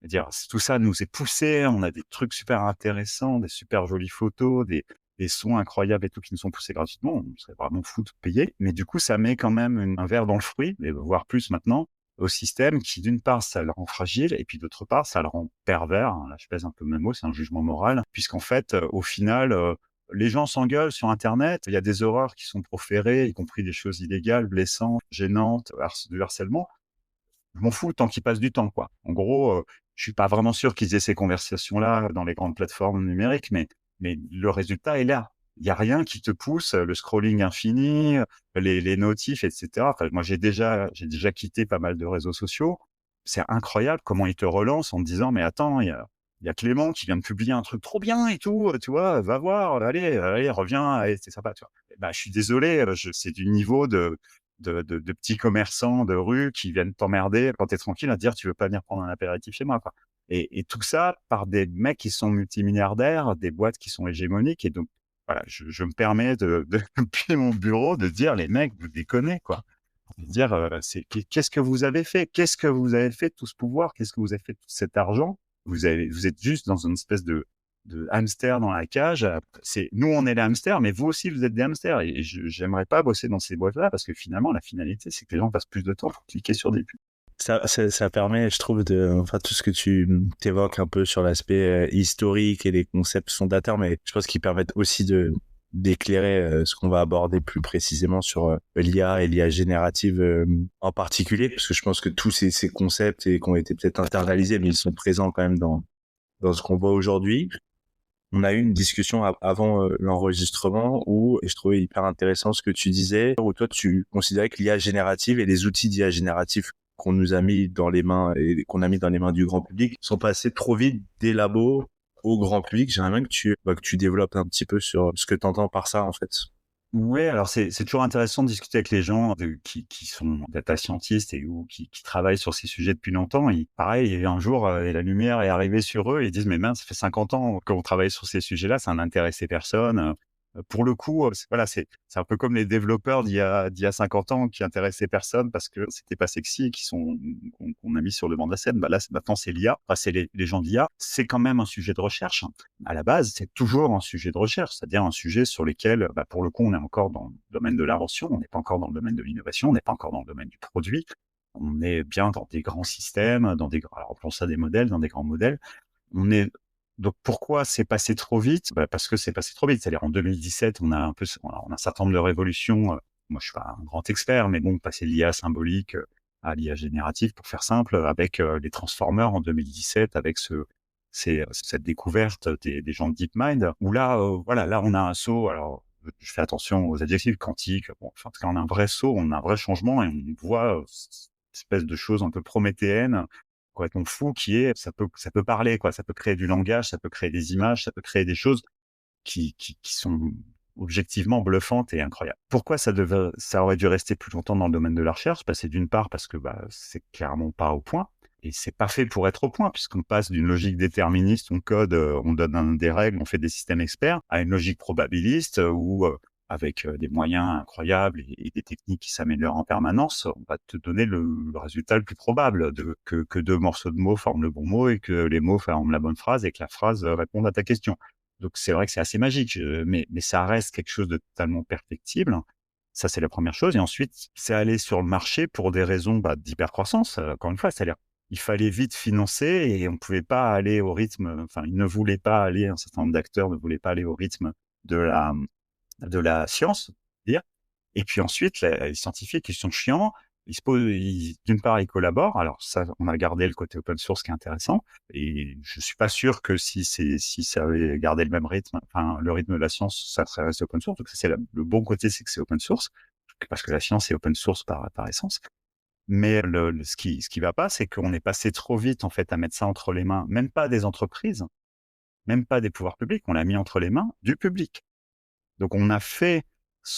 C'est-à-dire, tout ça nous est poussé, on a des trucs super intéressants, des super jolies photos, des sons incroyables et tout qui nous sont poussés gratuitement. On serait vraiment fou de payer. Mais du coup, ça met quand même un verre dans le fruit, et voire plus maintenant, au système qui, d'une part, ça le rend fragile et puis d'autre part, ça le rend pervers. Là, je pèse un peu mes mots, c'est un jugement moral, puisqu'en fait, au final, les gens s'engueulent sur internet, il y a des horreurs qui sont proférées, y compris des choses illégales, blessantes, gênantes, du harcèlement. Je m'en fous tant qu'ils passent du temps, quoi. En gros, je suis pas vraiment sûr qu'ils aient ces conversations-là dans les grandes plateformes numériques, mais le résultat est là. Il y a rien qui te pousse, le scrolling infini, les notifs, et cetera. Enfin, moi, j'ai déjà quitté pas mal de réseaux sociaux. C'est incroyable comment ils te relancent en te disant: «Mais attends, il y a Clément qui vient de publier un truc trop bien et tout, tu vois? Va voir, allez, reviens, allez, c'est sympa», tu vois? Et bah, je suis désolé, c'est du niveau de petits commerçants de rue qui viennent t'emmerder quand tu es tranquille à te dire: «Tu veux pas venir prendre un apéritif chez moi?» quoi. Et tout ça par des mecs qui sont multimilliardaires, des boîtes qui sont hégémoniques et donc voilà, je me permets depuis mon bureau de dire: «Les mecs, vous déconnez, quoi». De dire, c'est: «Qu'est-ce que vous avez fait? Qu'est-ce que vous avez fait de tout ce pouvoir? Qu'est-ce que vous avez fait de tout cet argent? Vous êtes juste dans une espèce de hamster dans la cage, c'est nous, on est les hamsters, mais vous aussi, vous êtes des hamsters» et j'aimerais pas bosser dans ces boîtes-là parce que finalement, la finalité, c'est que les gens passent plus de temps pour cliquer sur des pubs. Ça permet, je trouve, enfin, tout ce que tu t'évoques un peu sur l'aspect historique et les concepts fondateurs, mais je pense qu'ils permettent aussi d'éclairer ce qu'on va aborder plus précisément sur l'IA et l'IA générative en particulier, parce que je pense que tous ces concepts qui ont été peut-être internalisés, mais ils sont présents quand même dans ce qu'on voit aujourd'hui. On a eu une discussion avant l'enregistrement et je trouvais hyper intéressant ce que tu disais, où toi tu considérais que l'IA générative et les outils d'IA générative qu'on nous a mis dans les mains et qu'on a mis dans les mains du grand public sont passés trop vite des labos au grand public. J'aimerais bien que tu développes un petit peu sur ce que tu entends par ça en fait. Ouais, alors c'est toujours intéressant de discuter avec les gens qui sont data scientists ou qui travaillent sur ces sujets depuis longtemps. Et pareil, et un jour, la lumière est arrivée sur eux et ils disent: «Mais mince, ça fait 50 ans qu'on travaille sur ces sujets-là, ça n'intéressait personne». Pour le coup, voilà, c'est un peu comme les développeurs d'il y a 50 ans qui intéressaient personne parce que c'était pas sexy et qu'on a mis sur le devant de la scène. Bah là, maintenant, c'est l'IA, enfin, c'est les gens d'IA. C'est quand même un sujet de recherche, hein. À la base, c'est toujours un sujet de recherche, c'est-à-dire un sujet sur lequel, bah, pour le coup, on est encore dans le domaine de l'invention, on n'est pas encore dans le domaine de l'innovation, on n'est pas encore dans le domaine du produit. On est bien dans des grands systèmes, alors appelons ça des modèles, dans des grands modèles. On est Donc pourquoi c'est passé trop vite? Bah, parce que c'est passé trop vite. C'est-à-dire en 2017, on a un certain nombre de révolutions, moi je suis pas un grand expert, mais bon, passer de l'IA symbolique, à l'IA générative pour faire simple, avec, les transformers en 2017, avec cette découverte des gens de DeepMind, où là, voilà, là on a un saut. Alors, je fais attention aux adjectifs quantiques, bon, enfin, en tout cas, on a un vrai saut, on a un vrai changement et on voit, cette espèce de chose un peu prométhéenne, complètement fou qui est ça peut parler, quoi, ça peut créer du langage, ça peut créer des images, ça peut créer des choses qui sont objectivement bluffantes et incroyables. Pourquoi ça aurait dû rester plus longtemps dans le domaine de la recherche? Bah, c'est d'une part parce que, bah, c'est clairement pas au point et c'est pas fait pour être au point puisqu'on passe d'une logique déterministe, on code, on donne des règles, on fait des systèmes experts, à une logique probabiliste, où, avec, des moyens incroyables et des techniques qui s'améliorent en permanence, on va te donner le résultat le plus probable que 2 morceaux de mots forment le bon mot et que les mots forment la bonne phrase et que la phrase, réponde à ta question. Donc c'est vrai que c'est assez magique, mais ça reste quelque chose de totalement perfectible. Ça, c'est la première chose et ensuite, c'est aller sur le marché pour des raisons, bah, d'hypercroissance, encore une fois. C'est-à-dire, il fallait vite financer et on pouvait pas aller au rythme, enfin, ils ne voulaient pas aller, un certain nombre d'acteurs ne voulaient pas aller au rythme de la science, dire. Et puis ensuite, les scientifiques, ils sont chiants. D'une part, ils collaborent. Alors ça, on a gardé le côté open source qui est intéressant. Et je suis pas sûr que si ça avait gardé le même rythme, enfin, le rythme de la science, ça serait resté open source. Donc ça, c'est le bon côté, c'est que c'est open source. Parce que la science est open source par essence. Mais ce qui va pas, c'est qu'on est passé trop vite, en fait, à mettre ça entre les mains, même pas des entreprises, même pas des pouvoirs publics. On l'a mis entre les mains du public. Donc on a fait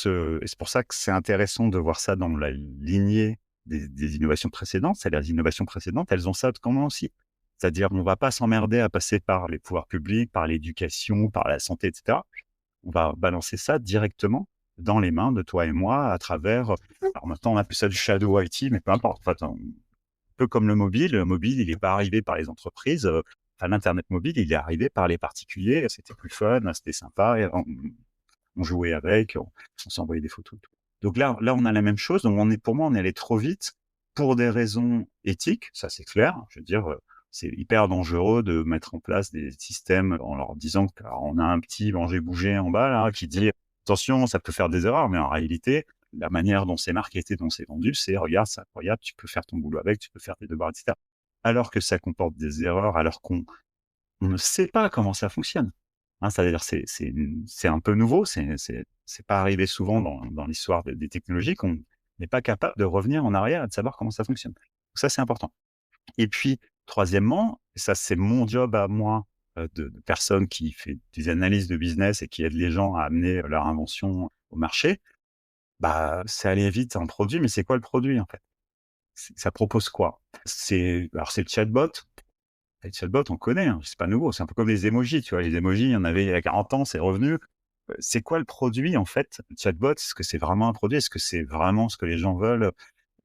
et c'est pour ça que c'est intéressant de voir ça dans la lignée des innovations précédentes. C'est-à-dire les innovations précédentes, elles ont ça de commun aussi. C'est-à-dire on va pas s'emmerder à passer par les pouvoirs publics, par l'éducation, par la santé, et cetera. On va balancer ça directement dans les mains de toi et moi à travers, alors maintenant on appelle ça du shadow IT, mais peu importe. En fait, un peu comme le mobile. Le mobile, il est pas arrivé par les entreprises, enfin l'internet mobile, il est arrivé par les particuliers. C'était plus fun, c'était sympa et on jouait avec, on s'envoyait des photos et tout. Donc là, on a la même chose. Donc pour moi, on est allé trop vite pour des raisons éthiques, ça c'est clair. Je veux dire, c'est hyper dangereux de mettre en place des systèmes en leur disant qu'on a un petit manger-bouger en bas là qui dit: «Attention, ça peut faire des erreurs», mais en réalité, la manière dont c'est marketé, dont c'est vendu, c'est: «Regarde, c'est incroyable, tu peux faire ton boulot avec, tu peux faire tes devoirs et cetera». Alors que ça comporte des erreurs, alors qu'on ne sait pas comment ça fonctionne. Hein, c'est-à-dire c'est un peu nouveau, c'est pas arrivé souvent dans l'histoire des technologies qu'on n'est pas capable de revenir en arrière et de savoir comment ça fonctionne. Donc ça, c'est important. Et puis, troisièmement, et ça, c'est mon job à moi, de personne qui fait des analyses de business et qui aide les gens à amener leur invention au marché, bah, c'est aller vite un produit, mais c'est quoi le produit, en fait? Ça propose quoi? C'est le chatbot. Les chatbots, on connaît, hein, c'est pas nouveau, c'est un peu comme les emojis, tu vois? Les emojis, il y en avait il y a 40 ans, c'est revenu. C'est quoi le produit, en fait, le chatbot? Est-ce que c'est vraiment un produit? Est-ce que c'est vraiment ce que les gens veulent?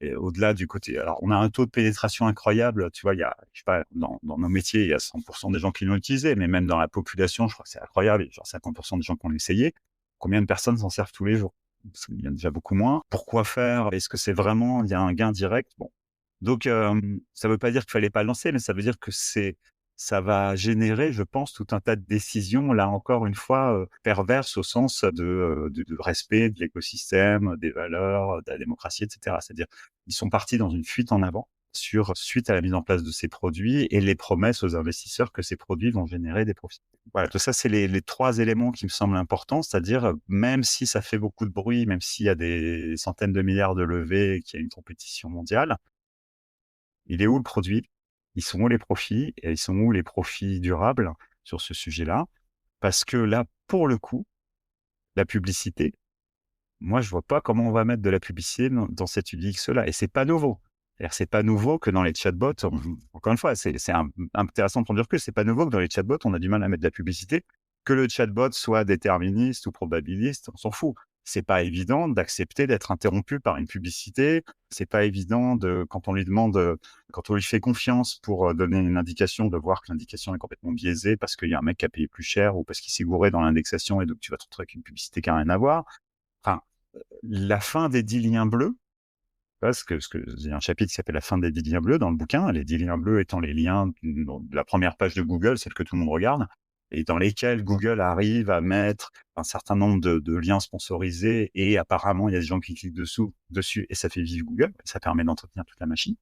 Et au-delà du côté, alors on a un taux de pénétration incroyable, tu vois? Il y a, je sais pas, dans nos métiers, il y a 100 des gens qui l'ont utilisé, mais même dans la population, je crois que c'est incroyable, il y a genre 50 des gens qui ont essayé. Combien de personnes s'en servent tous les jours? Parce qu'il y en a déjà beaucoup moins. Pourquoi faire? Est-ce que c'est vraiment il y a un gain direct? Bon, donc ça veut pas dire qu'il fallait pas le lancer, mais ça veut dire que ça va générer, je pense, tout un tas de décisions, là encore une fois, perverses au sens de respect de l'écosystème, des valeurs, de la démocratie et cetera. C'est-à-dire, ils sont partis dans une fuite en avant suite à la mise en place de ces produits et les promesses aux investisseurs que ces produits vont générer des profits. Voilà, tout ça, c'est les 3 éléments qui me semblent importants, c'est-à-dire, même si ça fait beaucoup de bruit, même s'il y a des centaines de milliards de levées et qu'il y a une compétition mondiale, il est où le produit? Ils sont où les profits? Et ils sont où les profits durables sur ce sujet-là? Parce que là, pour le coup, la publicité, moi, je vois pas comment on va mettre de la publicité dans cet UX-là. Et c'est pas nouveau. C'est-à-dire, c'est pas nouveau que dans les chatbots, encore une fois, c'est intéressant de prendre du recul, c'est pas nouveau que dans les chatbots, on a du mal à mettre de la publicité. Que le chatbot soit déterministe ou probabiliste, on s'en fout. C'est pas évident d'accepter d'être interrompu par une publicité. C'est pas évident quand on lui demande, quand on lui fait confiance pour donner une indication, de voir que l'indication est complètement biaisée parce qu'il y a un mec qui a payé plus cher ou parce qu'il s'est gouré dans l'indexation et donc tu vas te retrouver avec une publicité qui a rien à voir. Enfin, la fin des 10 liens bleus, parce que il y a un chapitre qui s'appelle la fin des 10 liens bleus dans le bouquin, les 10 liens bleus étant les liens de la première page de Google, celle que tout le monde regarde, et dans lesquels Google arrive à mettre un certain nombre de liens sponsorisés et apparemment il y a des gens qui cliquent dessus et ça fait vivre Google, ça permet d'entretenir toute la machine.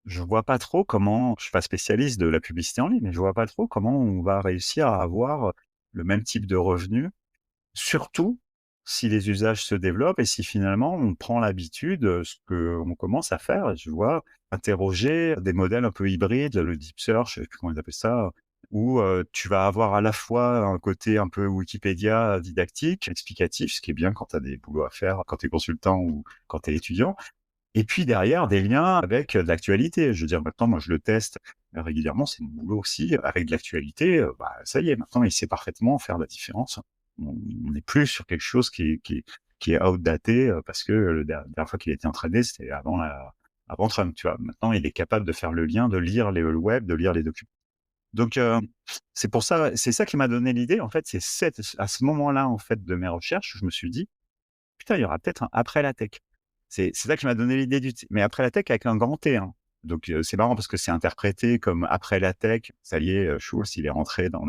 Je vois pas trop comment, je suis pas spécialiste de la publicité en ligne, mais je vois pas trop comment on va réussir à avoir le même type de revenus. Surtout si les usages se développent et si finalement on prend l'habitude, ce qu'on commence à faire, je vois, interroger des modèles un peu hybrides, le deep search, je sais plus comment ils appellent ça, où, tu vas avoir à la fois un côté un peu Wikipédia didactique, explicatif, ce qui est bien quand tu as des boulots à faire, quand tu es consultant ou quand tu es étudiant. Et puis derrière, des liens avec de l'actualité. Je veux dire, maintenant, moi, je le teste régulièrement, c'est mon boulot aussi, avec de l'actualité, bah, ça y est, maintenant, il sait parfaitement faire la différence. On n'est plus sur quelque chose qui est outdaté, parce que la dernière fois qu'il a été entraîné, c'était avant Trump, tu vois? Maintenant, il est capable de faire le lien, de lire le web, de lire les documents. Donc c'est ça qui m'a donné l'idée, en fait, à ce moment-là, en fait, de mes recherches, je me suis dit: «Putain, il y aura peut-être un après la tech». C'est ça qui m'a donné l'idée mais après la tech avec un grand T, hein. Donc c'est marrant parce que c'est interprété comme après la tech, ça y est, Schulz, il est rentré dans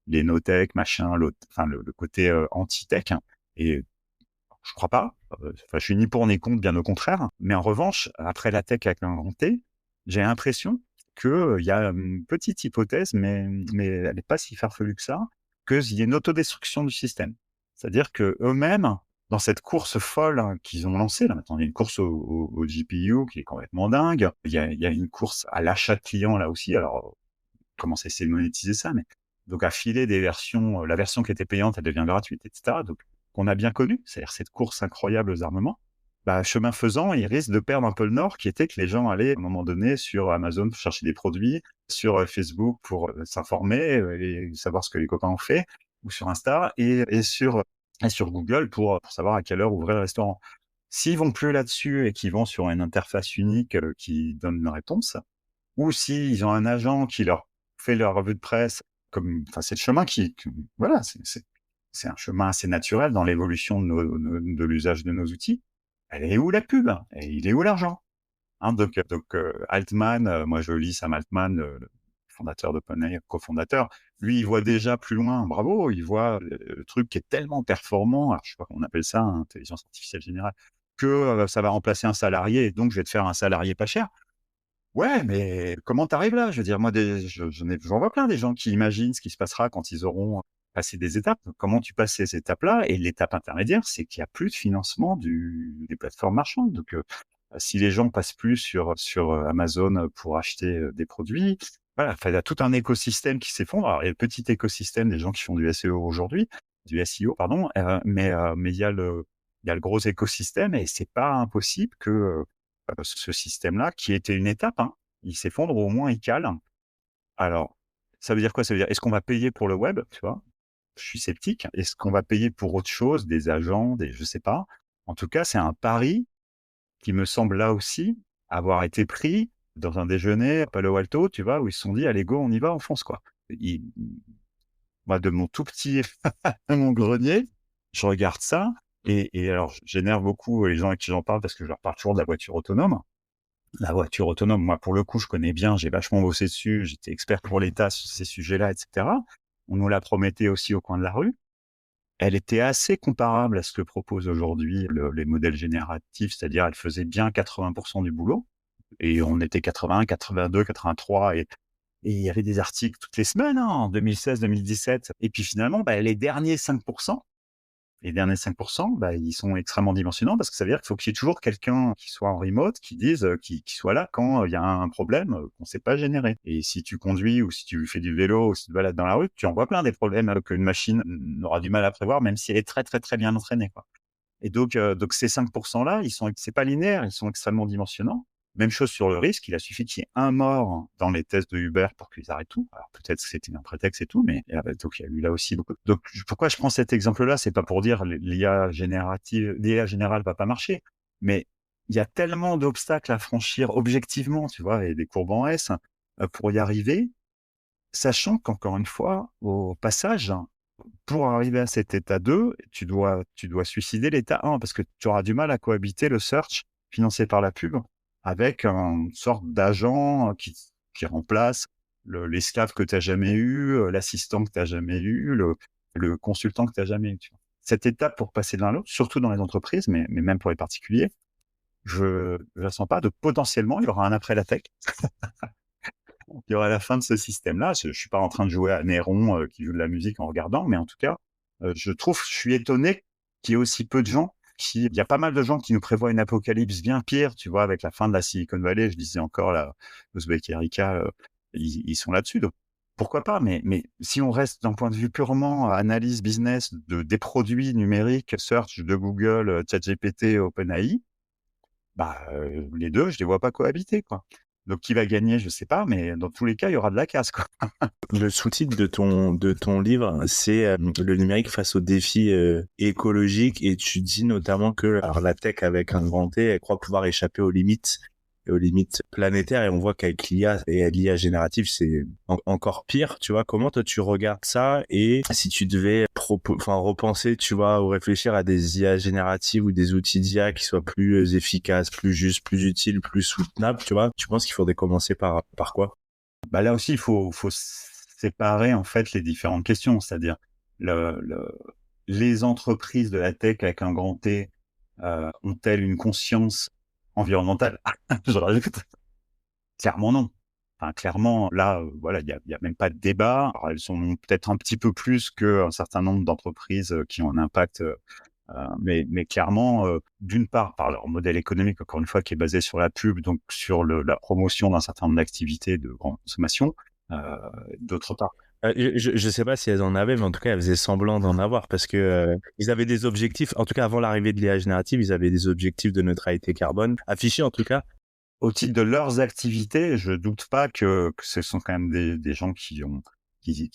les no-tech, machin, enfin le côté, anti-tech, hein, et je crois pas, enfin, je suis ni pour ni contre, bien au contraire. Mais en revanche, après la tech avec un grand T, j'ai l'impression que, il y a une petite hypothèse, mais elle est pas si farfelue que ça, qu'il y ait une autodestruction du système. C'est-à-dire qu'eux-mêmes, dans cette course folle, hein, qu'ils ont lancée, là, maintenant, il y a une course au GPU qui est complètement dingue. Il y a une course à l'achat de clients, là aussi. Alors, comment à essayer de monétiser ça, mais donc à filer des versions, la version qui était payante, elle devient gratuite, et cetera. Donc, qu'on a bien connu, c'est-à-dire cette course incroyable aux armements. Bah, chemin faisant, ils risquent de perdre un peu le nord, qui était que les gens allaient, à un moment donné, sur Amazon pour chercher des produits, sur Facebook pour s'informer et savoir ce que les copains ont fait, ou sur Insta, et sur Google pour savoir à quelle heure ouvrir le restaurant. S'ils vont plus là-dessus et qu'ils vont sur une interface unique qui donne une réponse, ou s'ils ont un agent qui leur fait leur revue de presse, enfin, c'est le chemin voilà, c'est un chemin assez naturel dans l'évolution de l'usage de nos outils. Elle est où la pub? Et il est où l'argent? hein. Altman, moi je lis Sam Altman, le fondateur d'OpenAI, cofondateur. Lui, il voit déjà plus loin. Bravo, il voit le truc qui est tellement performant. Alors, je sais pas comment on appelle ça, hein, intelligence artificielle générale, que ça va remplacer un salarié. Donc, je vais te faire un salarié pas cher. Ouais, mais comment t'arrives là? Je veux dire, moi, j'en vois plein des gens qui imaginent ce qui se passera quand ils auront passé des étapes. Comment tu passes ces étapes-là? Et l'étape intermédiaire, c'est qu'il y a plus de financement des plateformes marchandes. Donc, si les gens passent plus sur Amazon pour acheter des produits, voilà, enfin, il y a tout un écosystème qui s'effondre. Alors, il y a le petit écosystème des gens qui font du SEO aujourd'hui, du SEO, pardon, mais il y a le gros écosystème et c'est pas impossible que ce système-là, qui était une étape, hein, il s'effondre ou au moins il cale. Alors, ça veut dire quoi? Ça veut dire, est-ce qu'on va payer pour le web, tu vois? Je suis sceptique. Est-ce qu'on va payer pour autre chose, des agents, je sais pas. En tout cas, c'est un pari qui me semble là aussi avoir été pris dans un déjeuner à Palo Alto, tu vois, où ils se sont dit: «Allez go, on y va, on fonce, quoi». Ils Moi, de mon tout petit de mon grenier, je regarde ça et alors j'énerve beaucoup les gens avec qui j'en parle parce que je leur parle toujours de la voiture autonome. La voiture autonome, moi, pour le coup, je connais bien, j'ai vachement bossé dessus, j'étais expert pour l'État sur ces sujets-là, et cetera. On nous la promettait aussi au coin de la rue. Elle était assez comparable à ce que proposent aujourd'hui les modèles génératifs, c'est-à-dire elle faisait bien 80 du boulot et on était 80, 82, 83 et il y avait des articles toutes les semaines, hein, en 2016-2017 et puis finalement, les derniers 5 ils sont extrêmement dimensionnants parce que ça veut dire qu'il faut qu'il y ait toujours quelqu'un qui soit en remote, qui soit là quand il y a un problème qu'on ne sait pas générer. Et si tu conduis ou si tu fais du vélo ou si tu te balades dans la rue, tu en vois plein des problèmes qu'une machine n'aura du mal à prévoir, même si elle est très, très, très bien entraînée, quoi. Et donc ces 5 là, c'est pas linéaire, ils sont extrêmement dimensionnants. Même chose sur le risque, il a suffi qu'il y ait un mort dans les tests de Uber pour qu'ils arrêtent tout. Alors peut-être que c'était un prétexte et tout, mais donc il y a eu là aussi beaucoup. Donc pourquoi je prends cet exemple-là, c'est pas pour dire l'IA générative, l'IA générale va pas marcher, mais il y a tellement d'obstacles à franchir objectivement, tu vois, et des courbes en S pour y arriver, sachant qu'encore une fois, au passage, pour arriver à cet état 2, tu dois suicider l'état 1 parce que tu auras du mal à cohabiter le search financé par la pub avec une sorte d'agent qui remplace l'esclave que tu as jamais eu, l'assistant que tu as jamais eu, le consultant que tu as jamais eu, tu vois. Cette étape pour passer de l'un à l'autre, surtout dans les entreprises, mais même pour les particuliers, je la sens pas. Donc potentiellement, il y aura un après la tech. Il y aura la fin de ce système-là. Je suis pas en train de jouer à Néron qui joue de la musique en regardant, mais en tout cas, je suis étonné qu'il y ait aussi peu de gens il y a pas mal de gens qui nous prévoient une apocalypse bien pire, tu vois, avec la fin de la Silicon Valley. Je disais encore là, Uzbek et Erika, ils sont là-dessus. Donc pourquoi pas, mais si on reste d'un point de vue purement analyse business des produits numériques, search de Google, ChatGPT, OpenAI, les deux, je les vois pas cohabiter, quoi. Donc qui va gagner, je sais pas, mais dans tous les cas, il y aura de la casse, quoi. Le sous-titre de ton livre, c'est le numérique face aux défis écologiques et tu dis notamment que alors, la tech avec un grand T, elle croit pouvoir échapper aux limites planétaires et on voit qu'avec l'IA et l'IA générative, c'est encore pire, tu vois. Comment toi tu regardes ça et si tu devais repenser, tu vois, ou réfléchir à des IA génératives ou des outils d'IA qui soient plus efficaces, plus justes, plus utiles, plus soutenables, tu vois, tu penses qu'il faudrait commencer par quoi? Là aussi, il faut séparer en fait les différentes questions, c'est-à-dire les entreprises de la tech avec un grand T ont-elles une conscience environnementale? Je rajoute. Clairement non. Enfin, clairement, là, voilà, il y a même pas de débat. Alors, elles sont peut-être un petit peu plus qu'un certain nombre d'entreprises qui ont un impact, mais clairement, d'une part, par leur modèle économique, encore une fois, qui est basé sur la pub, donc sur la promotion d'un certain nombre d'activités de grande consommation. D'autre part, Je sais pas si elles en avaient, mais en tout cas, elles faisaient semblant d'en avoir parce que ils avaient des objectifs. En tout cas, avant l'arrivée de l'IA générative, ils avaient des objectifs de neutralité carbone affichés, en tout cas. au titre de leurs activités, je doute pas que ce sont quand même des gens qui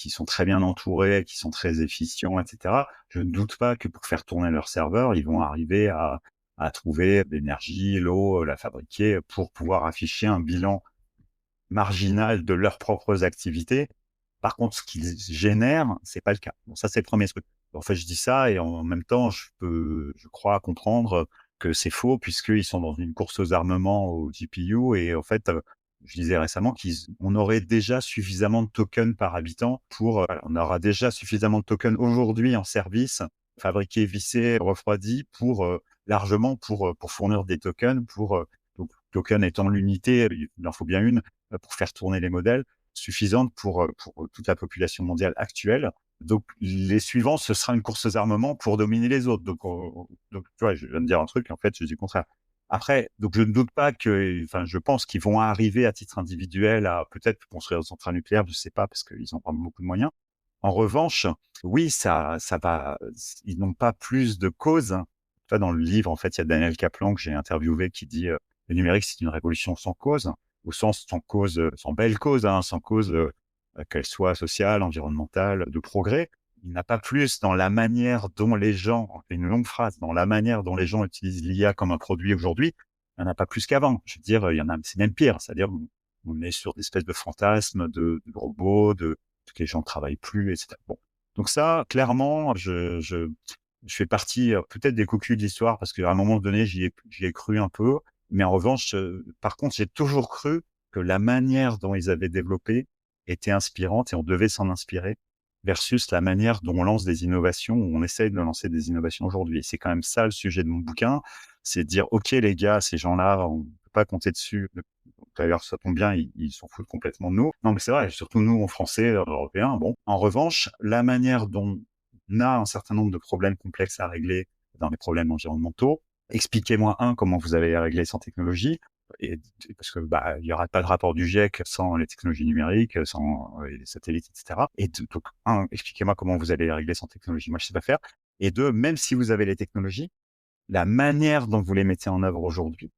sont très bien entourés, qui sont très efficients, et cetera. Je ne doute pas que pour faire tourner leur serveur, ils vont arriver à trouver l'énergie, l'eau, la fabriquer pour pouvoir afficher un bilan marginal de leurs propres activités. Par contre, ce qu'ils génèrent, c'est pas le cas. Bon, ça, c'est le premier truc. En fait, je dis ça et en même temps, je crois comprendre que c'est faux puisqu'ils sont dans une course aux armements, aux GPU et en fait, je disais récemment qu'on aurait déjà suffisamment de tokens par habitant pour, voilà, on aura déjà suffisamment de tokens aujourd'hui en service, fabriqués, vissés, refroidis largement pour fournir des tokens donc token étant l'unité, il en faut bien une, pour faire tourner les modèles, suffisante pour toute la population mondiale actuelle. Donc les suivants, ce sera une course aux armements pour dominer les autres. Donc tu vois, je viens de dire un truc, en fait, je dis le contraire. Après, donc je ne doute pas je pense qu'ils vont arriver à titre individuel à peut-être construire une centrale nucléaire, je sais pas, parce qu'ils ont pas beaucoup de moyens. En revanche, oui, ça va, ils n'ont pas plus de causes. Tu vois, dans le livre, en fait, il y a Daniel Kaplan que j'ai interviewé qui dit le numérique, c'est une révolution sans cause, au sens sans cause, sans belle cause, hein, sans cause qu'elle soit sociale, environnementale, de progrès. Il n'a pas plus dans la manière dont les gens, une longue phrase, dans la manière dont les gens utilisent l'IA comme un produit aujourd'hui, il n'y en a pas plus qu'avant. Je veux dire, il y en a, c'est même pire. C'est-à-dire, on est sur des espèces de fantasmes, de robots, que les gens travaillent plus, etc. Bon. Donc ça, clairement, je fais partie peut-être des cocus de l'histoire parce qu'à un moment donné, j'y ai cru un peu. Mais en revanche, par contre, j'ai toujours cru que la manière dont ils avaient développé était inspirante et on devait s'en inspirer versus la manière dont on lance des innovations, ou on essaye de lancer des innovations aujourd'hui. Et c'est quand même ça le sujet de mon bouquin, c'est de dire, OK, les gars, ces gens-là, on peut pas compter dessus. D'ailleurs, ça tombe bien, ils s'en foutent complètement de nous. Non, mais c'est vrai, surtout nous, en Français, Européens. Bon, en revanche, la manière dont on a un certain nombre de problèmes complexes à régler dans les problèmes environnementaux, expliquez-moi, comment vous allez les régler sans technologie. Et parce que il y aura pas de rapport du GIEC sans les technologies numériques, sans les satellites, etc. Et donc, expliquez-moi comment vous allez les régler sans technologie. Moi, je sais pas faire. Et deux, même si vous avez les technologies, la manière dont vous les mettez en œuvre aujourd'hui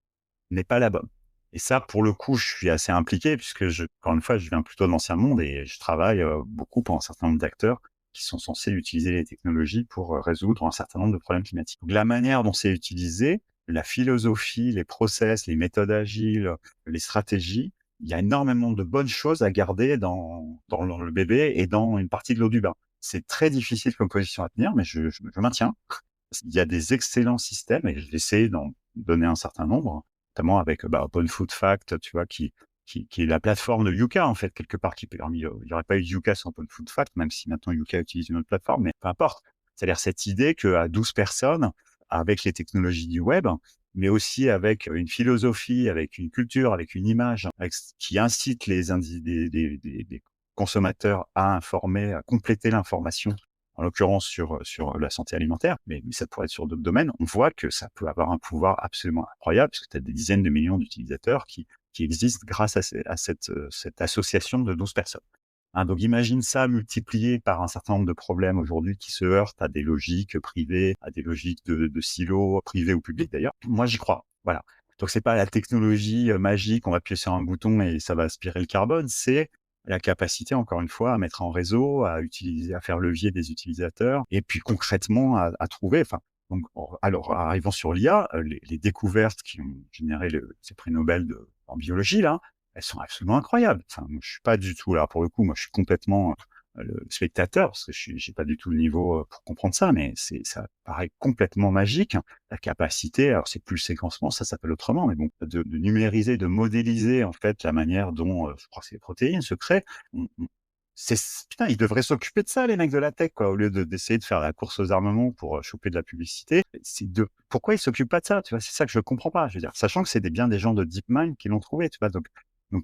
n'est pas la bonne. Et ça, pour le coup, je suis assez impliqué puisque encore une fois, je viens plutôt de l'ancien monde et je travaille beaucoup pour un certain nombre d'acteurs qui sont censés utiliser les technologies pour résoudre un certain nombre de problèmes climatiques. Donc, la manière dont c'est utilisé, la philosophie, les process, les méthodes agiles, les stratégies, il y a énormément de bonnes choses à garder dans le bébé et dans une partie de l'eau du bain. C'est très difficile comme position à tenir, mais je maintiens. Il y a des excellents systèmes et j'ai essayé d'en donner un certain nombre, notamment avec Open Food Fact, tu vois, qui est la plateforme de Yuka, en fait, quelque part, qui permis, il n'y aurait pas eu Yuka sans Open Food Fact, même si maintenant Yuka utilise une autre plateforme, mais peu importe. C'est-à-dire cette idée qu'à 12 personnes, avec les technologies du web, mais aussi avec une philosophie, avec une culture, avec une image, qui incite les consommateurs à informer, à compléter l'information, en l'occurrence sur la santé alimentaire, mais ça pourrait être sur d'autres domaines, on voit que ça peut avoir un pouvoir absolument incroyable, parce que tu as des dizaines de millions d'utilisateurs qui existent grâce à cette association de 12 personnes. Hein, donc imagine ça multiplié par un certain nombre de problèmes aujourd'hui qui se heurtent à des logiques privées, à des logiques de silos privés ou publics d'ailleurs. Moi, j'y crois. Voilà. Donc c'est pas la technologie magique, on va appuyer sur un bouton et ça va aspirer le carbone, c'est la capacité, encore une fois, à mettre en réseau, à faire levier des utilisateurs et puis concrètement à trouver. Alors arrivons sur l'IA, les découvertes qui ont généré ces prix Nobel en biologie là, elles sont absolument incroyables. Enfin, moi, je suis pas du tout là pour le coup. Moi, je suis complètement le spectateur parce que j'ai pas du tout le niveau pour comprendre ça, mais ça paraît complètement magique. La capacité, alors c'est plus le séquencement, ça s'appelle autrement, mais bon, de numériser, de modéliser en fait la manière dont, je crois que c'est les protéines se créent. Putain, ils devraient s'occuper de ça, les mecs de la tech, quoi, au lieu d'essayer de faire la course aux armements pour choper de la publicité. Pourquoi ils s'occupent pas de ça, tu vois? C'est ça que je comprends pas. Je veux dire, sachant que c'est bien des gens de DeepMind qui l'ont trouvé, tu vois. Donc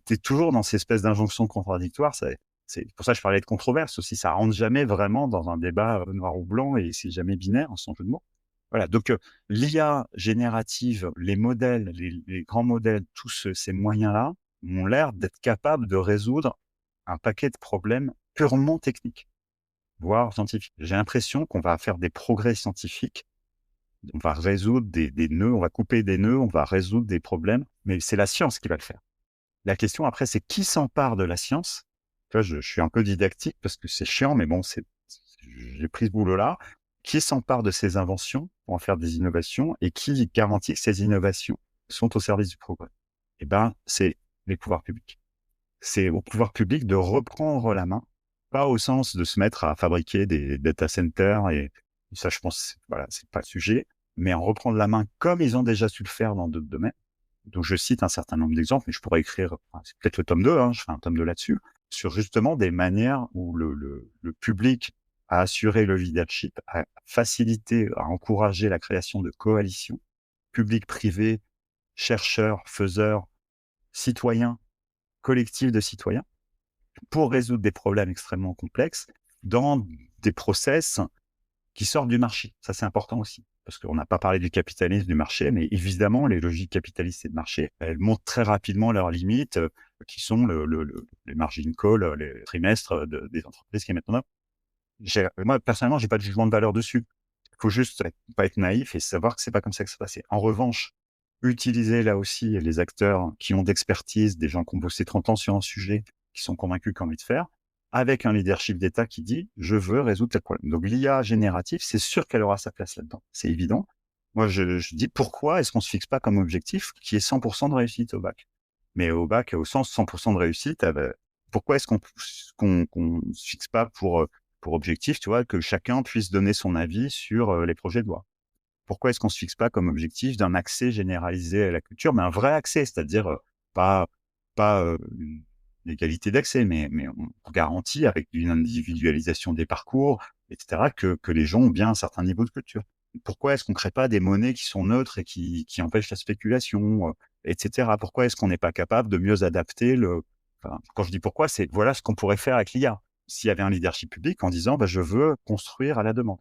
t'es toujours dans ces espèces d'injonctions contradictoires. C'est pour ça que je parlais de controverse aussi. Ça rentre jamais vraiment dans un débat noir ou blanc et c'est jamais binaire, sans jeu de mots. Voilà. Donc, l'IA générative, les modèles, les grands modèles, tous ces moyens-là ont l'air d'être capables de résoudre un paquet de problèmes purement techniques, voire scientifiques. J'ai l'impression qu'on va faire des progrès scientifiques. On va résoudre des nœuds, on va couper des nœuds, on va résoudre des problèmes, mais c'est la science qui va le faire. La question après, c'est qui s'empare de la science? Tu vois, je suis un peu didactique parce que c'est chiant, mais bon, j'ai pris ce boulot-là. Qui s'empare de ces inventions pour en faire des innovations et qui garantit que ces innovations sont au service du progrès? Eh ben, c'est les pouvoirs publics. C'est aux pouvoirs publics de reprendre la main, pas au sens de se mettre à fabriquer des data centers et ça, je pense, voilà, c'est pas le sujet, mais en reprendre la main comme ils ont déjà su le faire dans d'autres domaines. Donc je cite un certain nombre d'exemples, mais je pourrais écrire, c'est peut-être le tome 2, je ferai un tome 2 là-dessus, sur justement des manières où le public a assuré le leadership, a facilité, a encouragé la création de coalitions, public-privé, chercheurs, faiseurs, citoyens, collectifs de citoyens, pour résoudre des problèmes extrêmement complexes dans des process qui sortent du marché. Ça, c'est important aussi, parce qu'on n'a pas parlé du capitalisme du marché, mais évidemment, les logiques capitalistes et de marché, elles montrent très rapidement leurs limites, qui sont les margin calls, les trimestres des entreprises qui mettent en œuvre. Moi, personnellement, j'ai pas de jugement de valeur dessus. Il faut juste pas être naïf et savoir que c'est pas comme ça que ça se passait. En revanche, utiliser là aussi les acteurs qui ont d'expertise, des gens qui ont bossé 30 ans sur un sujet, qui sont convaincus qu'on a envie de faire, avec un leadership d'État qui dit « je veux résoudre tel problème ». Donc l'IA générative, c'est sûr qu'elle aura sa place là-dedans, c'est évident. Moi, je dis pourquoi est-ce qu'on se fixe pas comme objectif qui est 100% de réussite au bac. Mais au bac, au sens 100% de réussite, pourquoi est-ce qu'on se fixe pas pour objectif, tu vois, que chacun puisse donner son avis sur les projets de loi? Pourquoi est-ce qu'on se fixe pas comme objectif d'un accès généralisé à la culture, mais un vrai accès, c'est-à-dire pas une égalité d'accès, mais on garantit avec une individualisation des parcours, etc., que les gens ont bien un certain niveau de culture. Pourquoi est-ce qu'on crée pas des monnaies qui sont neutres et qui empêchent la spéculation, etc. Pourquoi est-ce qu'on n'est pas capable de mieux adapter quand je dis pourquoi, c'est voilà ce qu'on pourrait faire avec l'IA. S'il y avait un leadership public en disant je veux construire à la demande.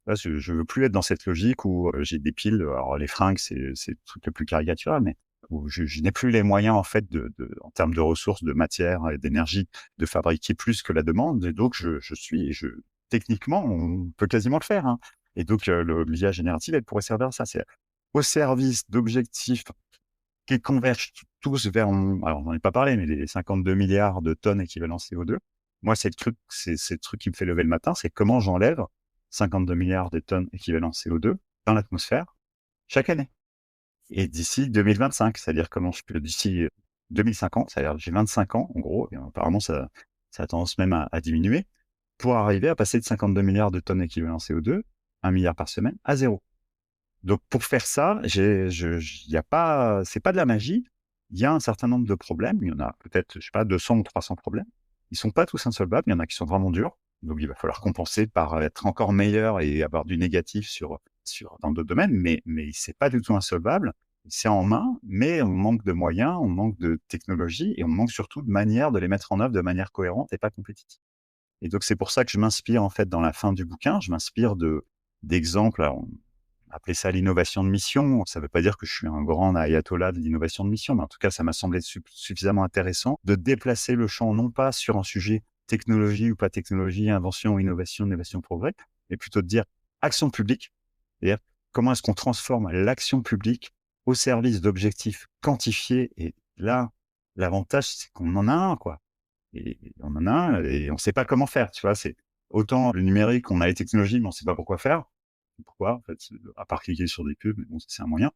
Là, je veux plus être dans cette logique où j'ai des piles. Alors les fringues, c'est le truc le plus caricatural, mais où je n'ai plus les moyens en fait en termes de ressources, de matière et d'énergie, de fabriquer plus que la demande. Et donc techniquement, on peut quasiment le faire. Et donc l'IA générative, elle pourrait servir à ça. C'est au service d'objectifs qui convergent tous vers. Alors on n'en a pas parlé, mais les 52 milliards de tonnes équivalent CO2. Moi, c'est le truc qui me fait lever le matin, c'est comment j'enlève 52 milliards de tonnes équivalent CO2 dans l'atmosphère chaque année. Et d'ici 2025, c'est-à-dire d'ici 2050, c'est-à-dire j'ai 25 ans, en gros, et apparemment ça a tendance même à diminuer, pour arriver à passer de 52 milliards de tonnes équivalent CO2, 1 milliard par semaine, à 0. Donc pour faire ça, c'est pas de la magie. Il y a un certain nombre de problèmes. Il y en a peut-être, je sais pas, 200 ou 300 problèmes. Ils sont pas tous insolvables. Il y en a qui sont vraiment durs. Donc il va falloir compenser par être encore meilleur et avoir du négatif dans d'autres domaines. Mais c'est pas du tout insolvable. C'est en main, mais on manque de moyens, on manque de technologie et on manque surtout de manière de les mettre en œuvre de manière cohérente et pas compétitive. Et donc c'est pour ça que je m'inspire en fait dans la fin du bouquin. Je m'inspire d'exemples. Alors, appeler ça l'innovation de mission, ça ne veut pas dire que je suis un grand ayatollah de l'innovation de mission, mais en tout cas, ça m'a semblé suffisamment intéressant de déplacer le champ, non pas sur un sujet technologie ou pas technologie, invention, innovation, progrès, mais plutôt de dire action publique, c'est-à-dire comment est-ce qu'on transforme l'action publique au service d'objectifs quantifiés. Et là, l'avantage, c'est qu'on en a un, quoi. Et on en a un et on ne sait pas comment faire, tu vois. C'est autant le numérique, on a les technologies, mais on ne sait pas pourquoi faire. Pourquoi, en fait, à part cliquer sur des pubs, mais bon, c'est un moyen.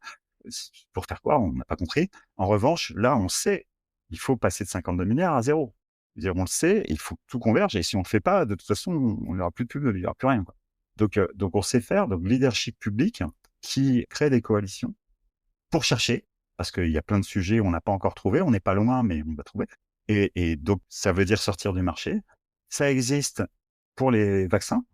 Pour faire quoi? On n'a pas compris. En revanche, là, on sait, il faut passer de 52 milliards à 0. C'est-à-dire, on le sait, il faut que tout converge. Et si on le fait pas, de toute façon, on n'aura plus de pub, il n'y aura plus rien, quoi. Donc, on sait faire. Donc, leadership public qui crée des coalitions pour chercher, parce qu'il y a plein de sujets où on n'a pas encore trouvé. On n'est pas loin, mais on va trouver. Et donc, ça veut dire sortir du marché. Ça existe pour les vaccins,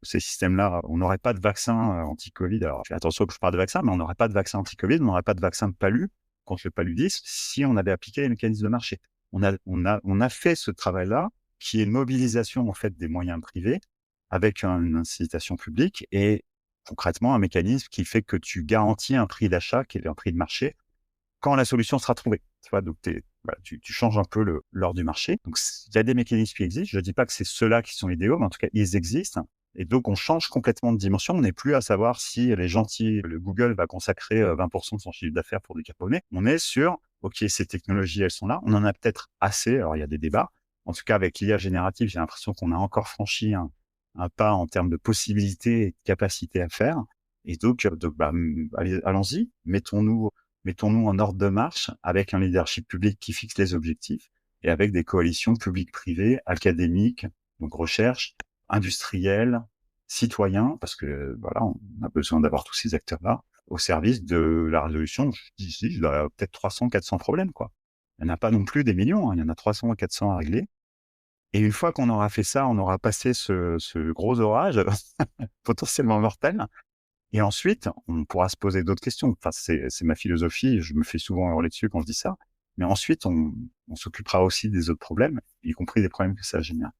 ces systèmes-là, on n'aurait pas de vaccin anti-Covid. Alors, je fais attention que je parle de vaccin, mais on n'aurait pas de vaccin anti-Covid, on n'aurait pas de vaccin de palu contre le paludisme si on avait appliqué les mécanismes de marché. On a fait ce travail-là, qui est une mobilisation en fait des moyens privés avec une incitation publique et concrètement un mécanisme qui fait que tu garantis un prix d'achat qui est un prix de marché quand la solution sera trouvée. Tu vois, donc tu changes un peu l'ordre du marché. Donc, il y a des mécanismes qui existent. Je ne dis pas que c'est ceux-là qui sont idéaux, mais en tout cas, ils existent. Et donc, on change complètement de dimension. On n'est plus à savoir si le Google va consacrer 20% de son chiffre d'affaires pour décarboner. On est sur, OK, ces technologies, elles sont là. On en a peut-être assez. Alors, il y a des débats. En tout cas, avec l'IA générative, j'ai l'impression qu'on a encore franchi un pas en termes de possibilités et de capacités à faire. Et donc allons-y, mettons-nous en ordre de marche avec un leadership public qui fixe les objectifs et avec des coalitions publiques-privées, académiques, donc recherche, industrielle, citoyen, parce que voilà, on a besoin d'avoir tous ces acteurs-là au service de la résolution. Je dis ici, il y a peut-être 300, 400 problèmes, quoi. Il n'y en a pas non plus des millions, hein, il y en a 300 ou 400 à régler. Et une fois qu'on aura fait ça, on aura passé ce gros orage potentiellement mortel. Et ensuite, on pourra se poser d'autres questions. Enfin, c'est ma philosophie, je me fais souvent hurler dessus quand je dis ça. Mais ensuite, on s'occupera aussi des autres problèmes, y compris des problèmes que ça génère.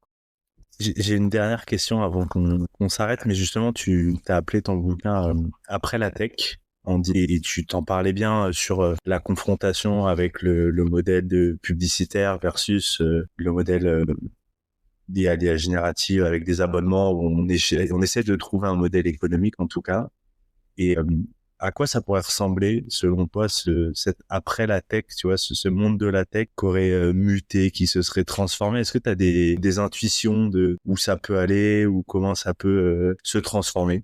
J'ai une dernière question avant qu'on s'arrête, mais justement, tu t'as appelé ton bouquin Après la tech. On dit, et tu t'en parlais bien sur la confrontation avec le modèle de publicitaire versus le modèle lié à l'IA générative avec des abonnements où on essaie de trouver un modèle économique en tout cas. Et à quoi ça pourrait ressembler, selon toi, cet après la tech, tu vois, ce monde de la tech qui aurait muté, qui se serait transformé? Est-ce que tu as des intuitions de où ça peut aller ou comment ça peut se transformer?